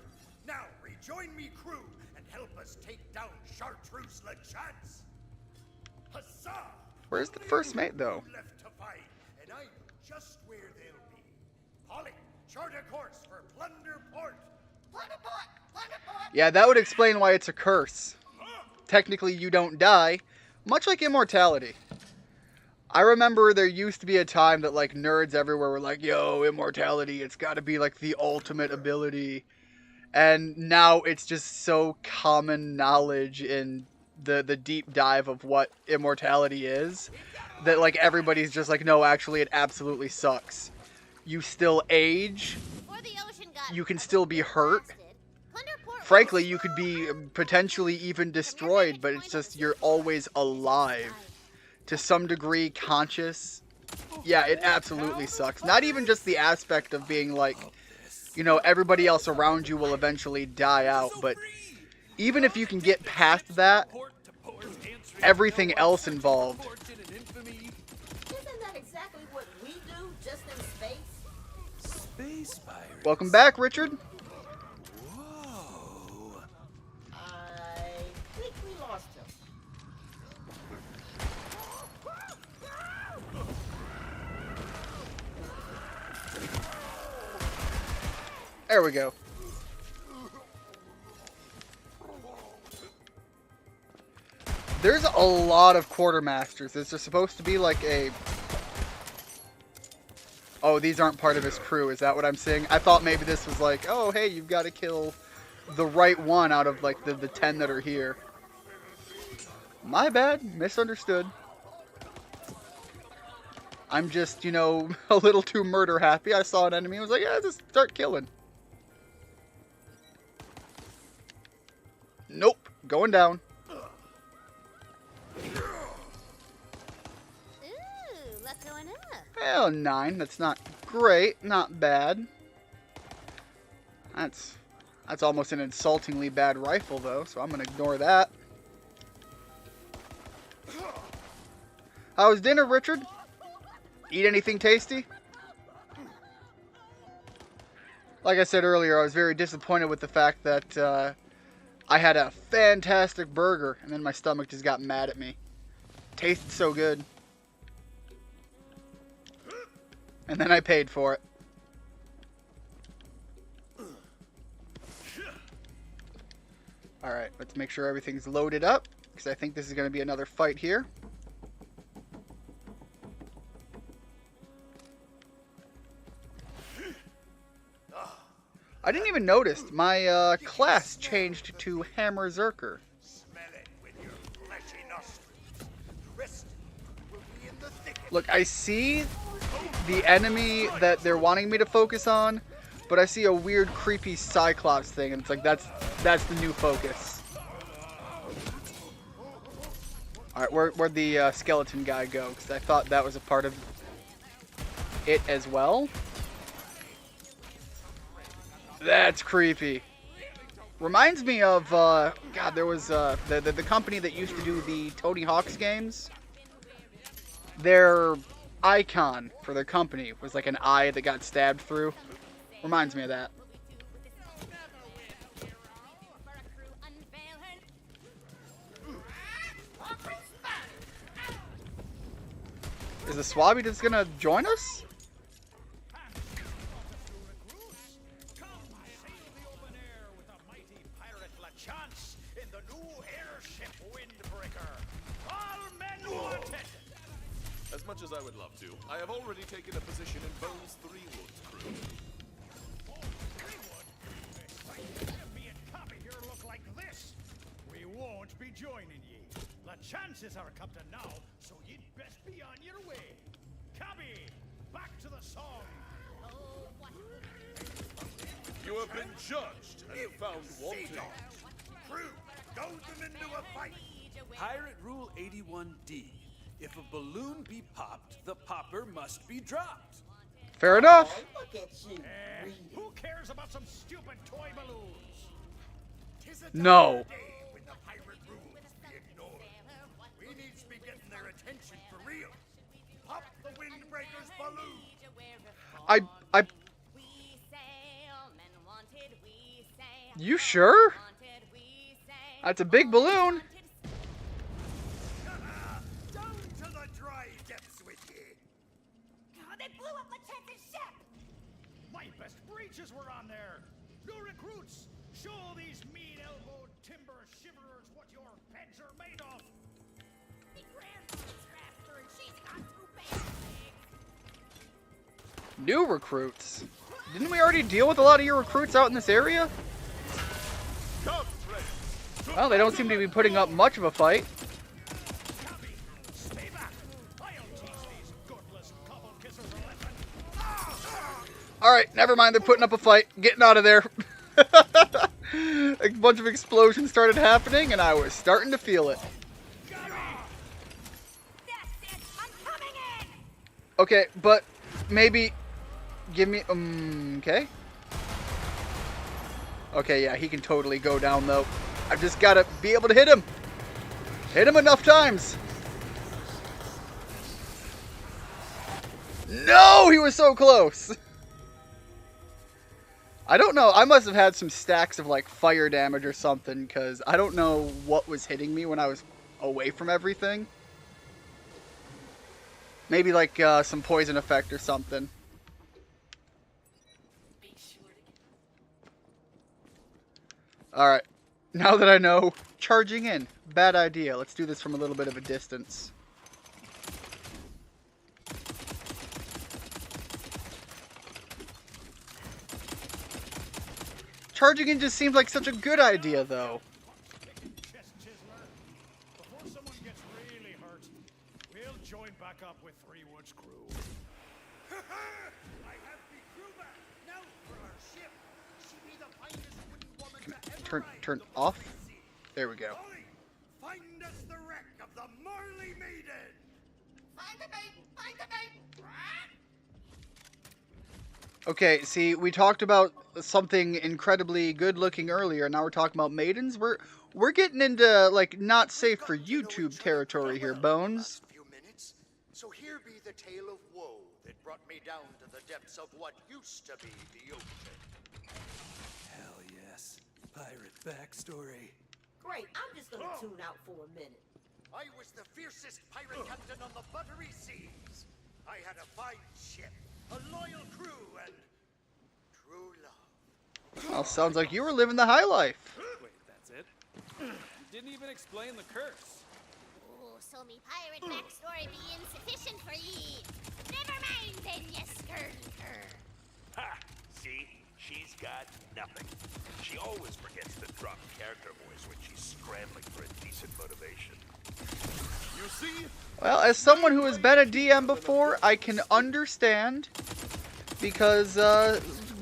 Now rejoin me crew and help us take down Chartreuse LeChance. Huzzah! Where's the first mate, though? Left to fight, and I know just where they'll be. Polly, chart a course for Plunder Port. Plunder Port! Plunder Port! Yeah, that would explain why it's a curse. Technically, you don't die, much like immortality. I remember there used to be a time that, like, nerds everywhere were like, yo, immortality, it's gotta be, like, the ultimate ability. And now it's just so common knowledge in the deep dive of what immortality is that, like, everybody's just like, no, actually, it absolutely sucks. You still age. Before the ocean got You can still be hurt. blasted, Plunderport was Frankly, you could be potentially even destroyed, but it's just you're always alive. To some degree, conscious. Yeah, it absolutely sucks. Not even just the aspect of being like, you know, everybody else around you will eventually die out, but even if you can get past that, everything else involved. Isn't that exactly what we do, just in space? Space pirates. Welcome back, Richard. Whoa. I think we lost him. There we go. There's a lot of quartermasters. Is there supposed to be like a... Oh, these aren't part of his crew. Is that what I'm seeing? I thought maybe this was like, oh, hey, you've got to kill the right one out of like the 10 that are here. My bad. Misunderstood. I'm just, you know, a little too murder happy. I saw an enemy. I was like, yeah, just start killing. Nope. Going down. Ooh, luck going up. Well, 9. That's not great. Not bad. That's almost an insultingly bad rifle, though, so I'm going to ignore that. How was dinner, Richard? Eat anything tasty? Like I said earlier, I was very disappointed with the fact that I had a fantastic burger, and then my stomach just got mad at me. Tasted so good. And then I paid for it. Alright, let's make sure everything's loaded up, because I think this is going to be another fight here. I didn't even notice my class changed to Hammer Zerker. Smell it with your fleshy nostrils. The rest will be in the thick. Look, I see the enemy that they're wanting me to focus on, but I see a weird, creepy Cyclops thing, and it's like that's the new focus. All right, where'd the skeleton guy go? Because I thought that was a part of it as well. That's creepy. Reminds me of God. There was the company that used to do the Tony Hawk's games. Their icon for their company was like an eye that got stabbed through. Reminds me of that. Is the Swabby just gonna join us? As much as I would love to, I have already taken a position in Bones 3 Wood's crew. Me and Copy here look like this. We won't be joining ye. The chances are come to now, so you'd best be on your way. Copy, back to the song. You have been judged and found wanting. Crew, goad them into a fight. Pirate Rule 81D. If a balloon be popped, the popper must be dropped. Fair enough. Oh, look at you. Who cares about some stupid toy balloons? No. When the pirate rules be ignored. We need to be getting their attention for real. Pop the windbreaker's balloon. I. You sure? That's a big balloon. Down to the dry depths with ye. Oh, they blew up Lieutenant's ship! My best breeches were on there. New recruits, show these mean-elbowed timber shiverers what your heads are made of. The grandmother's faster and she's got two bad legs. New recruits. Didn't we already deal with a lot of your recruits out in this area? Well, they don't seem to be putting up much of a fight. Stay back. I'll teach these gutless cobble kissers a lesson. Alright, never mind. They're putting up a fight. Getting out of there. A bunch of explosions started happening, and I was starting to feel it. That's it! I'm coming in! Okay, but maybe give me... okay. Okay, yeah, he can totally go down, though. I've just got to be able to hit him. Hit him enough times. No, he was so close. I don't know. I must have had some stacks of, like, fire damage or something, because I don't know what was hitting me when I was away from everything. Maybe, like, some poison effect or something. Alright. Now that I know, charging in. Bad idea. Let's do this from a little bit of a distance. Charging in just seems like such a good idea, though. Chest chiseler. Before someone gets really hurt, we'll join back up with Three Woods' crew. I have the crew back. Now for our ship. She be the finest wooden woman to ever Turn off. There we go. Ollie, find us the wreck of the Marley Maiden. Find the bait! Find the bait! Okay, see, we talked about something incredibly good looking earlier. Now we're talking about maidens. We're getting into, like, not safe for YouTube territory here, Bones. Few minutes. So here be the tale of woe that brought me down to the depths of what used to be the ocean. Hell yes. Pirate backstory. Great, I'm just gonna tune out for a minute. I was the fiercest pirate captain on the buttery seas. I had a fine ship, a loyal crew, and true love. Well, sounds like you were living the high life. Wait, that's it? You didn't even explain the curse. Oh, so me pirate backstory be insufficient for ye. Never mind then, ye scurvy cur. Ha! See? She's got yapping. She always forgets to drop character voice when she's scrambling for a decent motivation. You see? Well, as someone who has been a DM before, I can understand. Because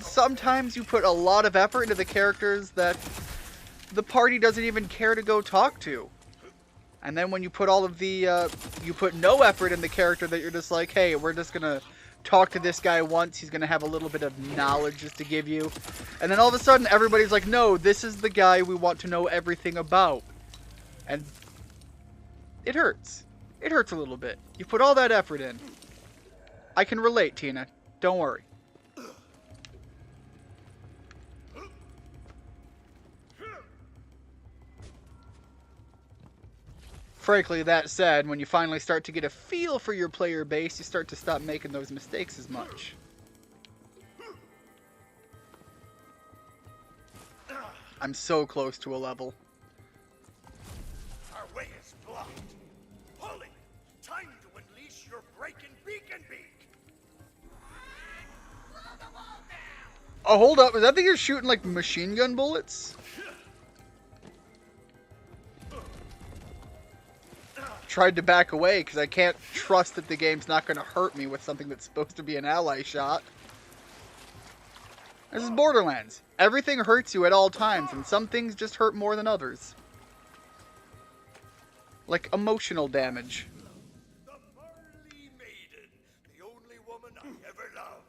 sometimes you put a lot of effort into the characters that the party doesn't even care to go talk to. And then when you put all of the, you put no effort in the character that you're just like, hey, we're just gonna talk to this guy once, he's gonna have a little bit of knowledge just to give you. And then all of a sudden everybody's like, no, this is the guy we want to know everything about. And it hurts. It hurts a little bit. You put all that effort in. I can relate, Tina. Don't worry. Frankly, that said, when you finally start to get a feel for your player base, you start to stop making those mistakes as much. I'm so close to a level. Our way is blocked. Polly, time to unleash your breaking beacon beak. Oh, hold up. Is that thing you're shooting like machine gun bullets? Tried to back away because I can't trust that the game's not going to hurt me with something that's supposed to be an ally shot. This is Borderlands. Everything hurts you at all times, and some things just hurt more than others. Like emotional damage. The Marley Maiden, the only woman I ever loved.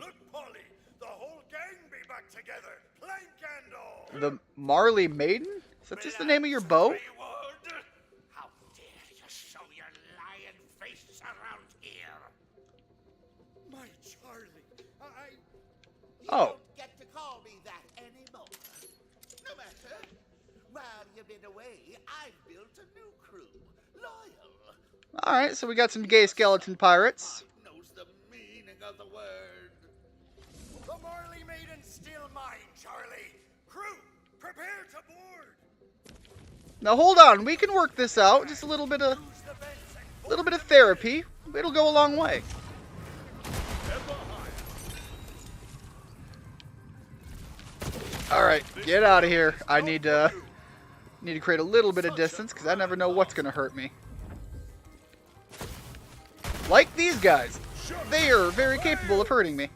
Look, Polly, the whole gang be back together, plank and all. The Marley Maiden? Is that just the name of your bow? How dare you show your lion face around here? My Charlie, Oh. Don't get to call me that anymore. No matter. While you've been away, I've built a new crew. Loyal. Alright, so we got some gay skeleton pirates. Knows the meaning of the word. The Marley Maiden's still mine, Charlie. Crew, prepare to board. Now hold on, we can work this out. Just a little bit of therapy. It'll go a long way. Alright, get out of here. I need to create a little bit of distance because I never know what's going to hurt me. Like these guys. They are very capable of hurting me.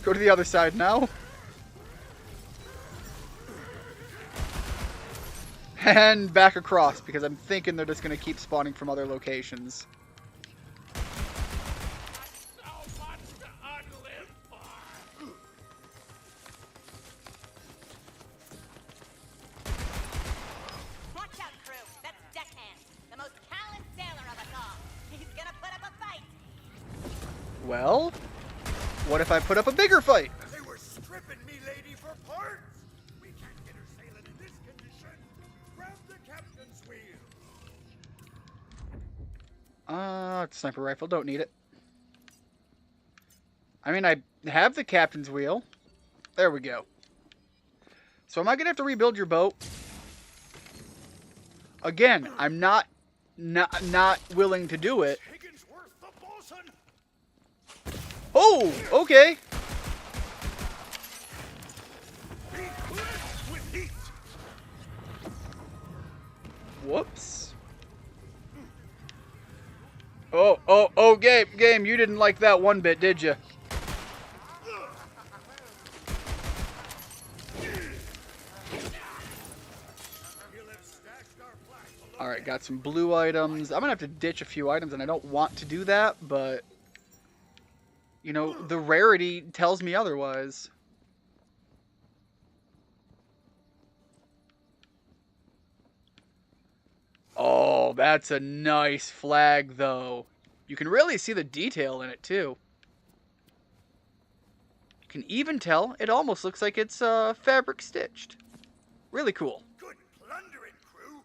Go to the other side now. And back across because I'm thinking they're just going to keep spawning from other locations. Well, what if I put up a bigger fight? They were stripping me lady for parts. We can't get her sailing in this condition. Grab the captain's wheel. Sniper rifle, don't need it. I mean, I have the captain's wheel. There we go. So am I gonna have to rebuild your boat? Again, I'm not willing to do it. Oh, okay. Whoops. Oh, game, you didn't like that one bit, did you? Alright, got some blue items. I'm gonna have to ditch a few items, and I don't want to do that, but you know, the rarity tells me otherwise. Oh, that's a nice flag, though. You can really see the detail in it, too. You can even tell it almost looks like it's fabric stitched. Really cool. Good plundering, crew.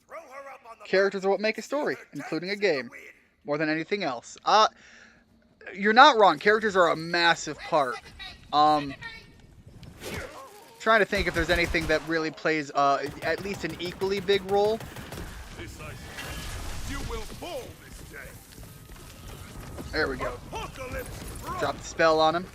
Throw her up on the Characters are what make a story, including a game, more than anything else. You're not wrong. Characters are a massive part. Trying to think if there's anything that really plays at least an equally big role. You will fall this day. There we go. Drop the spell on him.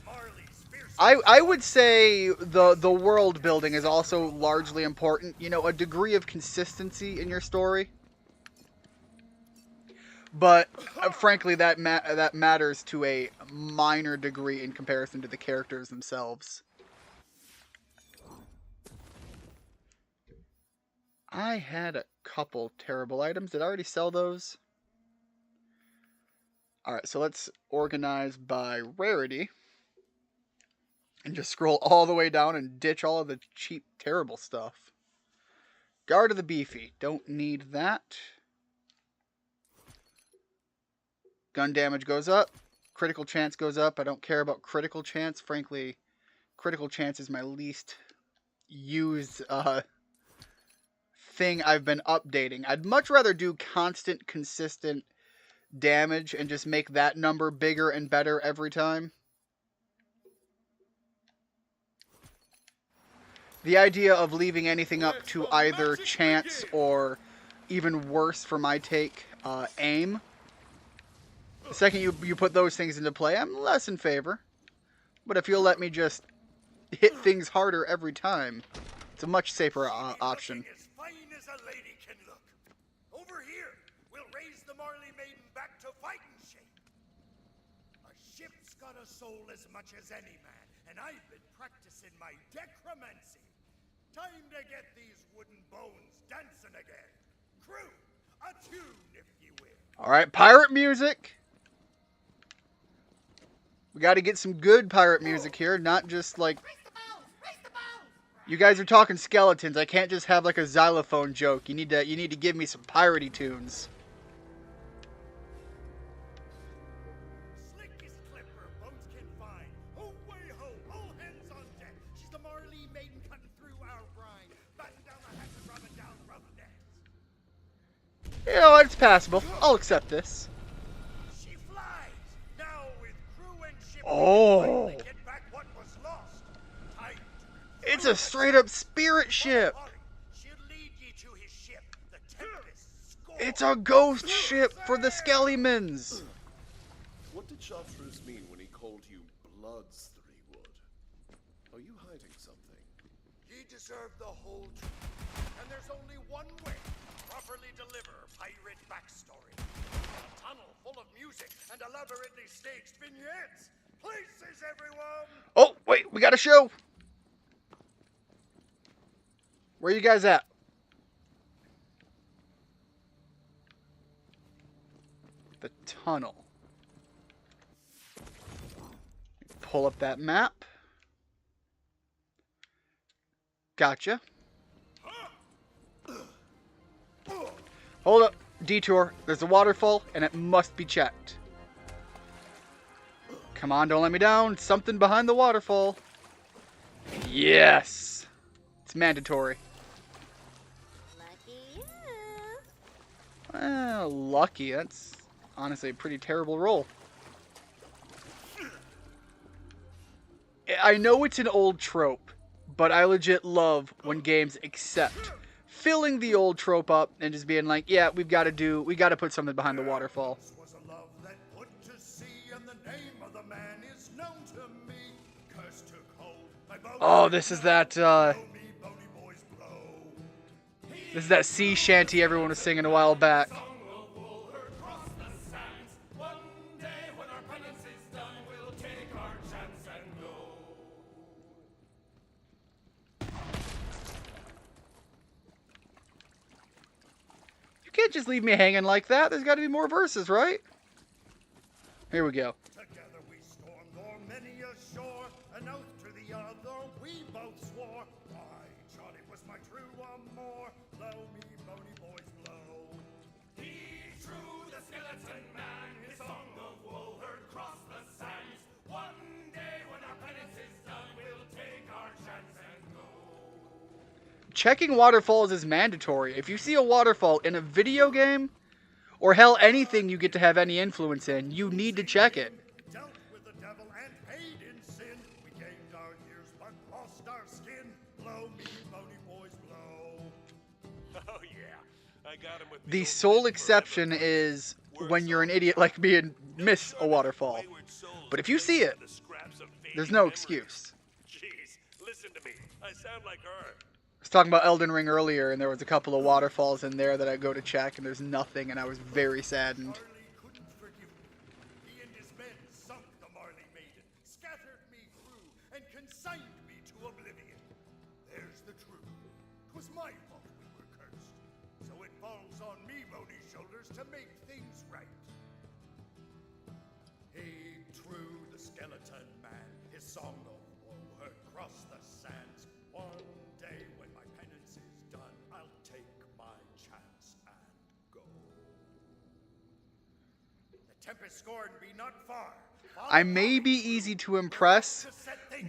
Marley's fierce I would say the world building is also largely important. You know, a degree of consistency in your story. But frankly, that matters to a minor degree in comparison to the characters themselves. I had a couple terrible items. Did I already sell those? Alright, so let's organize by rarity. And just scroll all the way down and ditch all of the cheap, terrible stuff. Guard of the Beefy. Don't need that. Gun damage goes up. Critical chance goes up. I don't care about critical chance. Frankly, critical chance is my least used thing I've been updating. I'd much rather do constant, consistent damage and just make that number bigger and better every time. The idea of leaving anything up to either chance or, even worse for my take, aim. The second you put those things into play, I'm less in favor. But if you'll let me just hit things harder every time, it's a much safer option. As fine as a lady can look. Over here, we'll raise the Marley Maiden back to fighting shape. A ship's got a soul as much as any man, and I've been practicing my decromancy. Time to get these wooden bones dancing again. Crew, a tune if you will. Alright, pirate music. We gotta get some good pirate music here, not just like... You guys are talking skeletons. I can't just have like a xylophone joke. You need to give me some piratey tunes. Slickest clipper boats can find. Ho way ho, all hands on deck. She's the Marley Maiden cutting through our brine. Batten down the hatch and rubbing down rough necks. You know, it's passable. I'll accept this. She flies. Now with crew and ship Oh. get back what was lost. Time. It's a straight up spirit ship. She'll lead ye to his ship, the Tempest Score. It's a ghost ship for the Skellimans. What did Chartreuse mean when he called you Blood's Three-Wood? Are you hiding something? Ye deserve the whole truth. And there's only one way to properly deliver pirate backstory. A tunnel full of music and elaborately staged vignettes. Places, everyone! Oh, wait, we got a show. Where you guys at? The tunnel. Pull up that map. Gotcha. Hold up. Detour. There's a waterfall, and it must be checked. Come on, don't let me down. Something behind the waterfall. Yes. It's mandatory. Lucky you. Well, lucky. That's honestly a pretty terrible roll. I know it's an old trope, but I legit love when games accept filling the old trope up and just being like, yeah, we got to put something behind the waterfall. This was a love that put to sea, and the name of the man is known to me. Curse took hold. My boat Oh, this is that blow me, bony boys blow. this is that sea shanty everyone was singing a while back. You can't just leave me hanging like that. There's got to be more verses, right? Here we go. Together we stormed o'er many a shore, an oath to the other we both swore. Why, Johnny was my true amour. Blow me, bony boys, blow. He drew the skeleton man, his song of woe heard cross the sands. One day when our penance is done, we'll take our chance and go. Checking waterfalls is mandatory. If you see a waterfall in a video game, or hell, anything you get to have any influence in, you need to check it. Dealt with the devil and paid in sin. We gained our years but lost our skin. Blow me, bony boys, blow. Oh yeah, I got him with The sole exception is when you're an idiot like me and miss a waterfall. But if you see it, there's no excuse. Jeez, listen to me. I sound like her. I was talking about Elden Ring earlier, and there was a couple of waterfalls in there that I go to check, and there's nothing, and I was very saddened. Marley couldn't forgive me. He and his men sunk the Marley Maiden, scattered me through, and consigned me to oblivion. There's the truth. 'Twas my fault we were cursed. So it falls on me, Moni's shoulders, to make things right. He drew the skeleton man, his song of woe heard cross the sands. One day when my penance is done, I'll take my chance and go. The tempest scorn be not far. I may be easy to impress,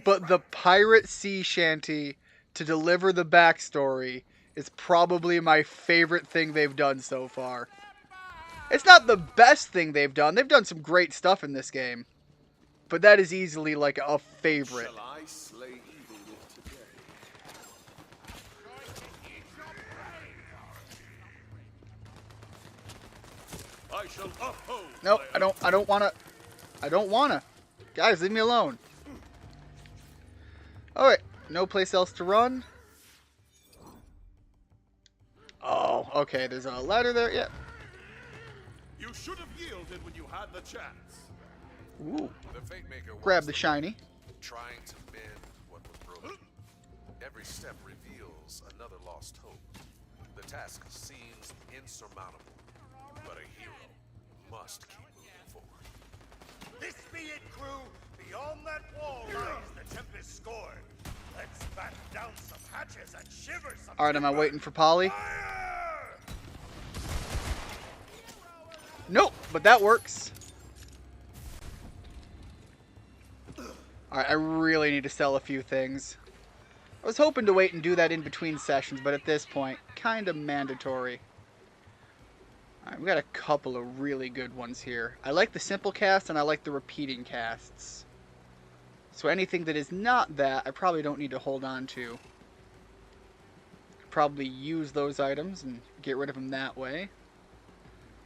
but the pirate sea shanty to deliver the backstory is probably my favorite thing they've done so far. It's not the best thing they've done. They've done some great stuff in this game. But that is easily like a favorite. Shall I slay evil with today? I shall uphold. Nope, my I don't wanna. Guys, leave me alone. Alright, no place else to run. Oh, okay, there's a ladder there, yeah. You should have yielded when you had the chance. Ooh, The Fate Maker grab wants the to shiny. trying to mend what was broken. Every step reveals another lost hope. The task seems insurmountable, but a hero must keep moving forward. This be it, crew. Beyond that wall lies the tempest scorn. Let's batten down some hatches and shiver some. Alright, am I waiting for Polly? Fire! Nope, but that works. Alright, I really need to sell a few things. I was hoping to wait and do that in between sessions, but at this point, kind of mandatory. Alright, we got a couple of really good ones here. I like the simple cast and I like the repeating casts. So anything that is not that, I probably don't need to hold on to. Probably use those items and get rid of them that way.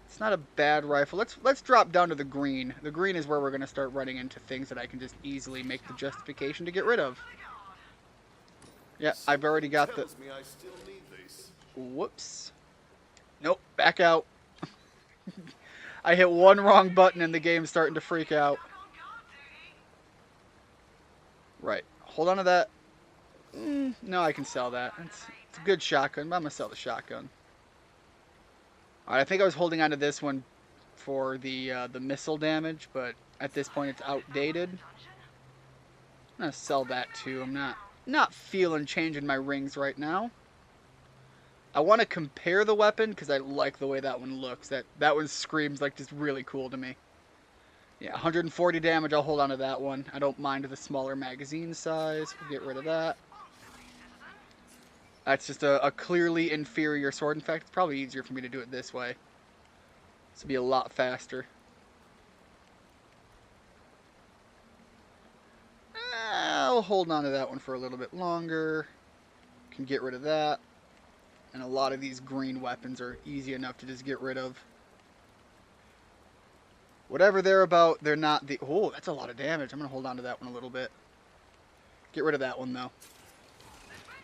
It's not a bad rifle. Let's drop down to the green. The green is where we're going to start running into things that I can just easily make the justification to get rid of. Yeah, I've already got the... Tells me I still need these. Whoops. Nope, back out. I hit one wrong button and the game's starting to freak out. Right, hold on to that. No, I can sell that. It's a good shotgun, but I'm going to sell the shotgun. Alright, I think I was holding on to this one for the missile damage, but at this point it's outdated. I'm going to sell that too. I'm not feeling changing my rings right now. I want to compare the weapon because I like the way that one looks. That one screams like just really cool to me. Yeah, 140 damage, I'll hold on to that one. I don't mind the smaller magazine size. We'll get rid of that. That's just a clearly inferior sword. In fact, it's probably easier for me to do it this way. This will be a lot faster. I'll hold on to that one for a little bit longer. Can get rid of that. And a lot of these green weapons are easy enough to just get rid of. Whatever they're about, they're not the... Oh, that's a lot of damage. I'm going to hold on to that one a little bit. Get rid of that one, though.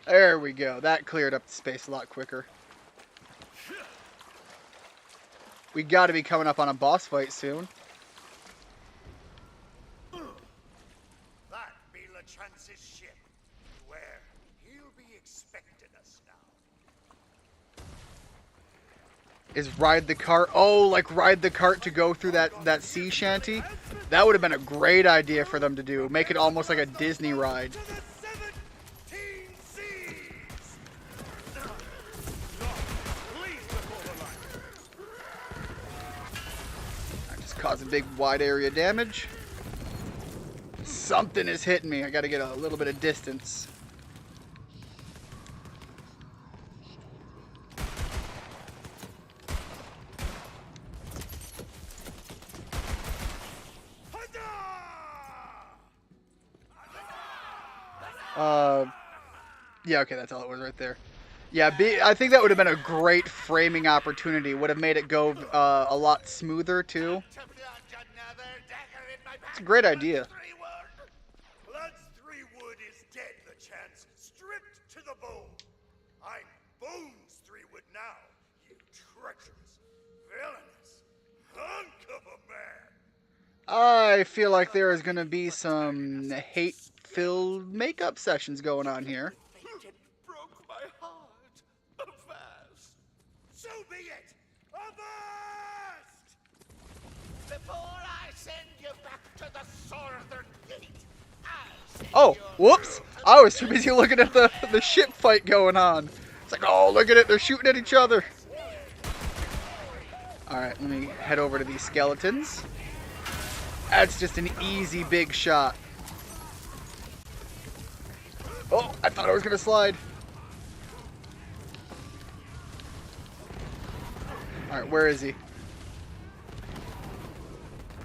There we go. That cleared up the space a lot quicker. We got to be coming up on a boss fight soon. That be LeChance's ship. Where he'll be expecting us now. Is ride the cart. Oh, like ride the cart to go through that sea shanty? That would have been a great idea for them to do. Make it almost like a Disney ride. Causing big wide area damage. Something is hitting me. I gotta get a little bit of distance. Yeah, okay, that's all it was right there. Yeah, I think that would have been a great framing opportunity. Would have made it go a lot smoother, too. It's a great idea. Blood's 3-wood is dead, the chance. Stripped to the bone. I'm Bones 3-wood now, you treacherous, villainous hunk of a man. I feel like there is going to be some hate-filled makeup sessions going on here. It broke my heart. Avast! So be it! Avast! Before I send you back to the Northern Gate, I'll send Oh, your whoops! crew to I was too busy looking at the ship fight going on. It's like, oh, look at it, they're shooting at each other. Alright, let me head over to these skeletons. That's just an easy big shot. Oh, I thought I was going to slide. Alright, where is he?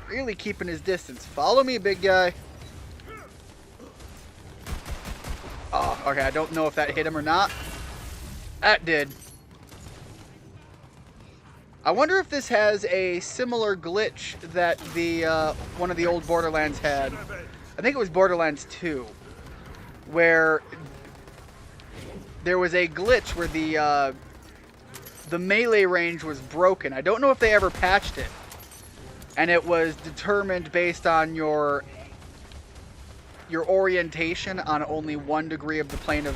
Really keeping his distance. Follow me, big guy. Oh, okay, I don't know if that hit him or not. That did. I wonder if this has a similar glitch that the one of the old Borderlands had. I think it was Borderlands 2, where there was a glitch where the melee range was broken. I don't know if they ever patched it, and it was determined based on your orientation on only 1 degree of the plane of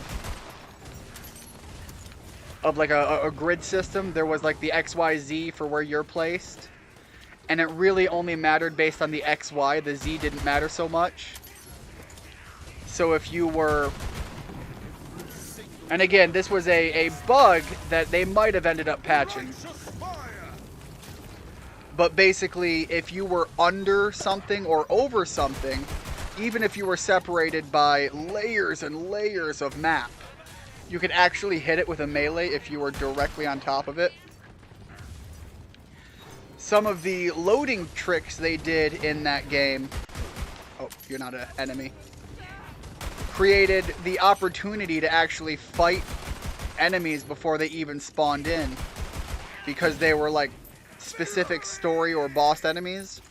like a grid system. There was like the XYZ for where you're placed, and it really only mattered based on the XY. The Z didn't matter so much. So if you were, and again, this was a bug that they might have ended up patching, but basically if you were under something or over something, even if you were separated by layers and layers of map, you could actually hit it with a melee if you were directly on top of it. Some of the loading tricks they did in that game, oh, you're not an enemy, created the opportunity to actually fight enemies before they even spawned in, because they were like specific story or boss enemies,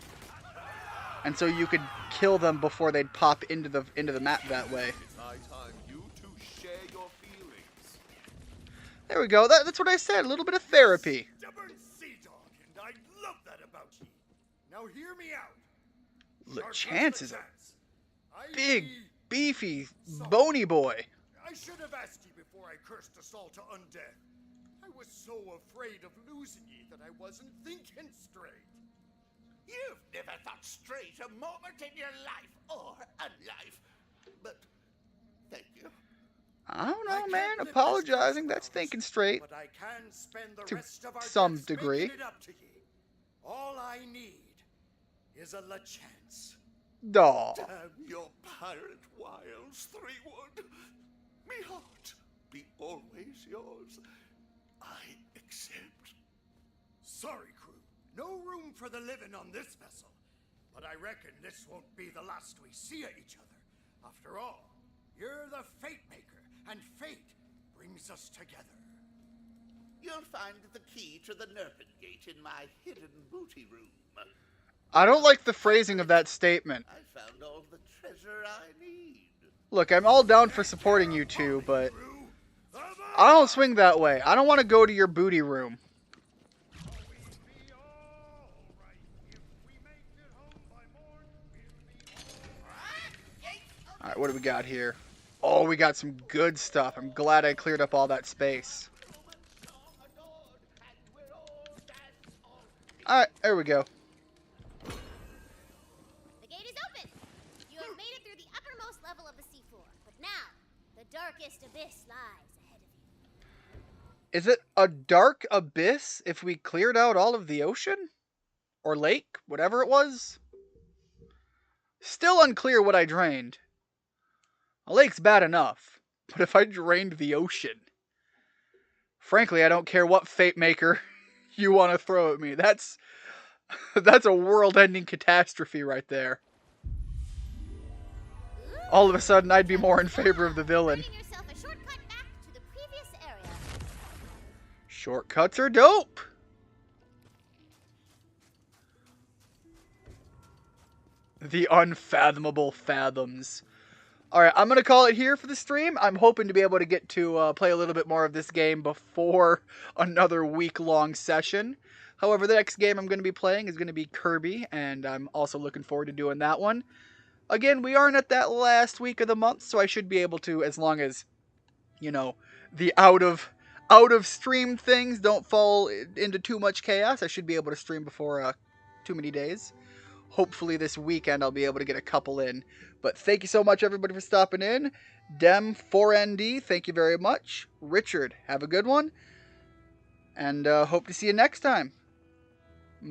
and so you could kill them before they'd pop into the map that way. There we go. That's what I said. A little bit of therapy. Stubborn sea dog, and I love that about you. Now hear me out. LeChance is a big, beefy, bony boy. I should have asked you before I cursed us all to undeath. I was so afraid of losing ye that I wasn't thinking straight. You've never thought straight a moment in your life or unlife. But thank you. I don't know, man. Apologizing, that's thinking straight. But I can spend the To rest of our some deaths degree. making it up to ye. All I need is a LeChance. Daw. Damn your pirate wiles, 3-wood. Me heart be always yours. I accept. Sorry, crew. No room for the living on this vessel. But I reckon this won't be the last we see of each other. After all, you're the Fate Maker, and fate brings us together. You'll find the key to the Nerpin Gate in my hidden booty room. I don't like the phrasing of that statement. I found all the treasure I need. Look, I'm all down for supporting you two, but I don't swing that way. I don't want to go to your booty room. Alright, what do we got here? Oh, we got some good stuff. I'm glad I cleared up all that space. Alright, there we go. The gate is open. You have made it through the uppermost level of the seafloor, but now the darkest abyss lies ahead of you. Is it a dark abyss if we cleared out all of the ocean? Or lake? Whatever it was? Still unclear what I drained. A lake's bad enough, but if I drained the ocean... Frankly, I don't care what Fate Maker you want to throw at me. That's a world-ending catastrophe right there. All of a sudden, I'd be more in favor of the villain. Finding yourself a shortcut back to the previous area. Shortcuts are dope! The unfathomable fathoms. Alright, I'm going to call it here for the stream. I'm hoping to be able to get to play a little bit more of this game before another week-long session. However, the next game I'm going to be playing is going to be Kirby, and I'm also looking forward to doing that one. Again, we aren't at that last week of the month, so I should be able to, as long as, you know, the out of stream things don't fall into too much chaos, I should be able to stream before too many days. Hopefully this weekend I'll be able to get a couple in. But thank you so much, everybody, for stopping in. Dem4ND, thank you very much. Richard, have a good one. And hope to see you next time.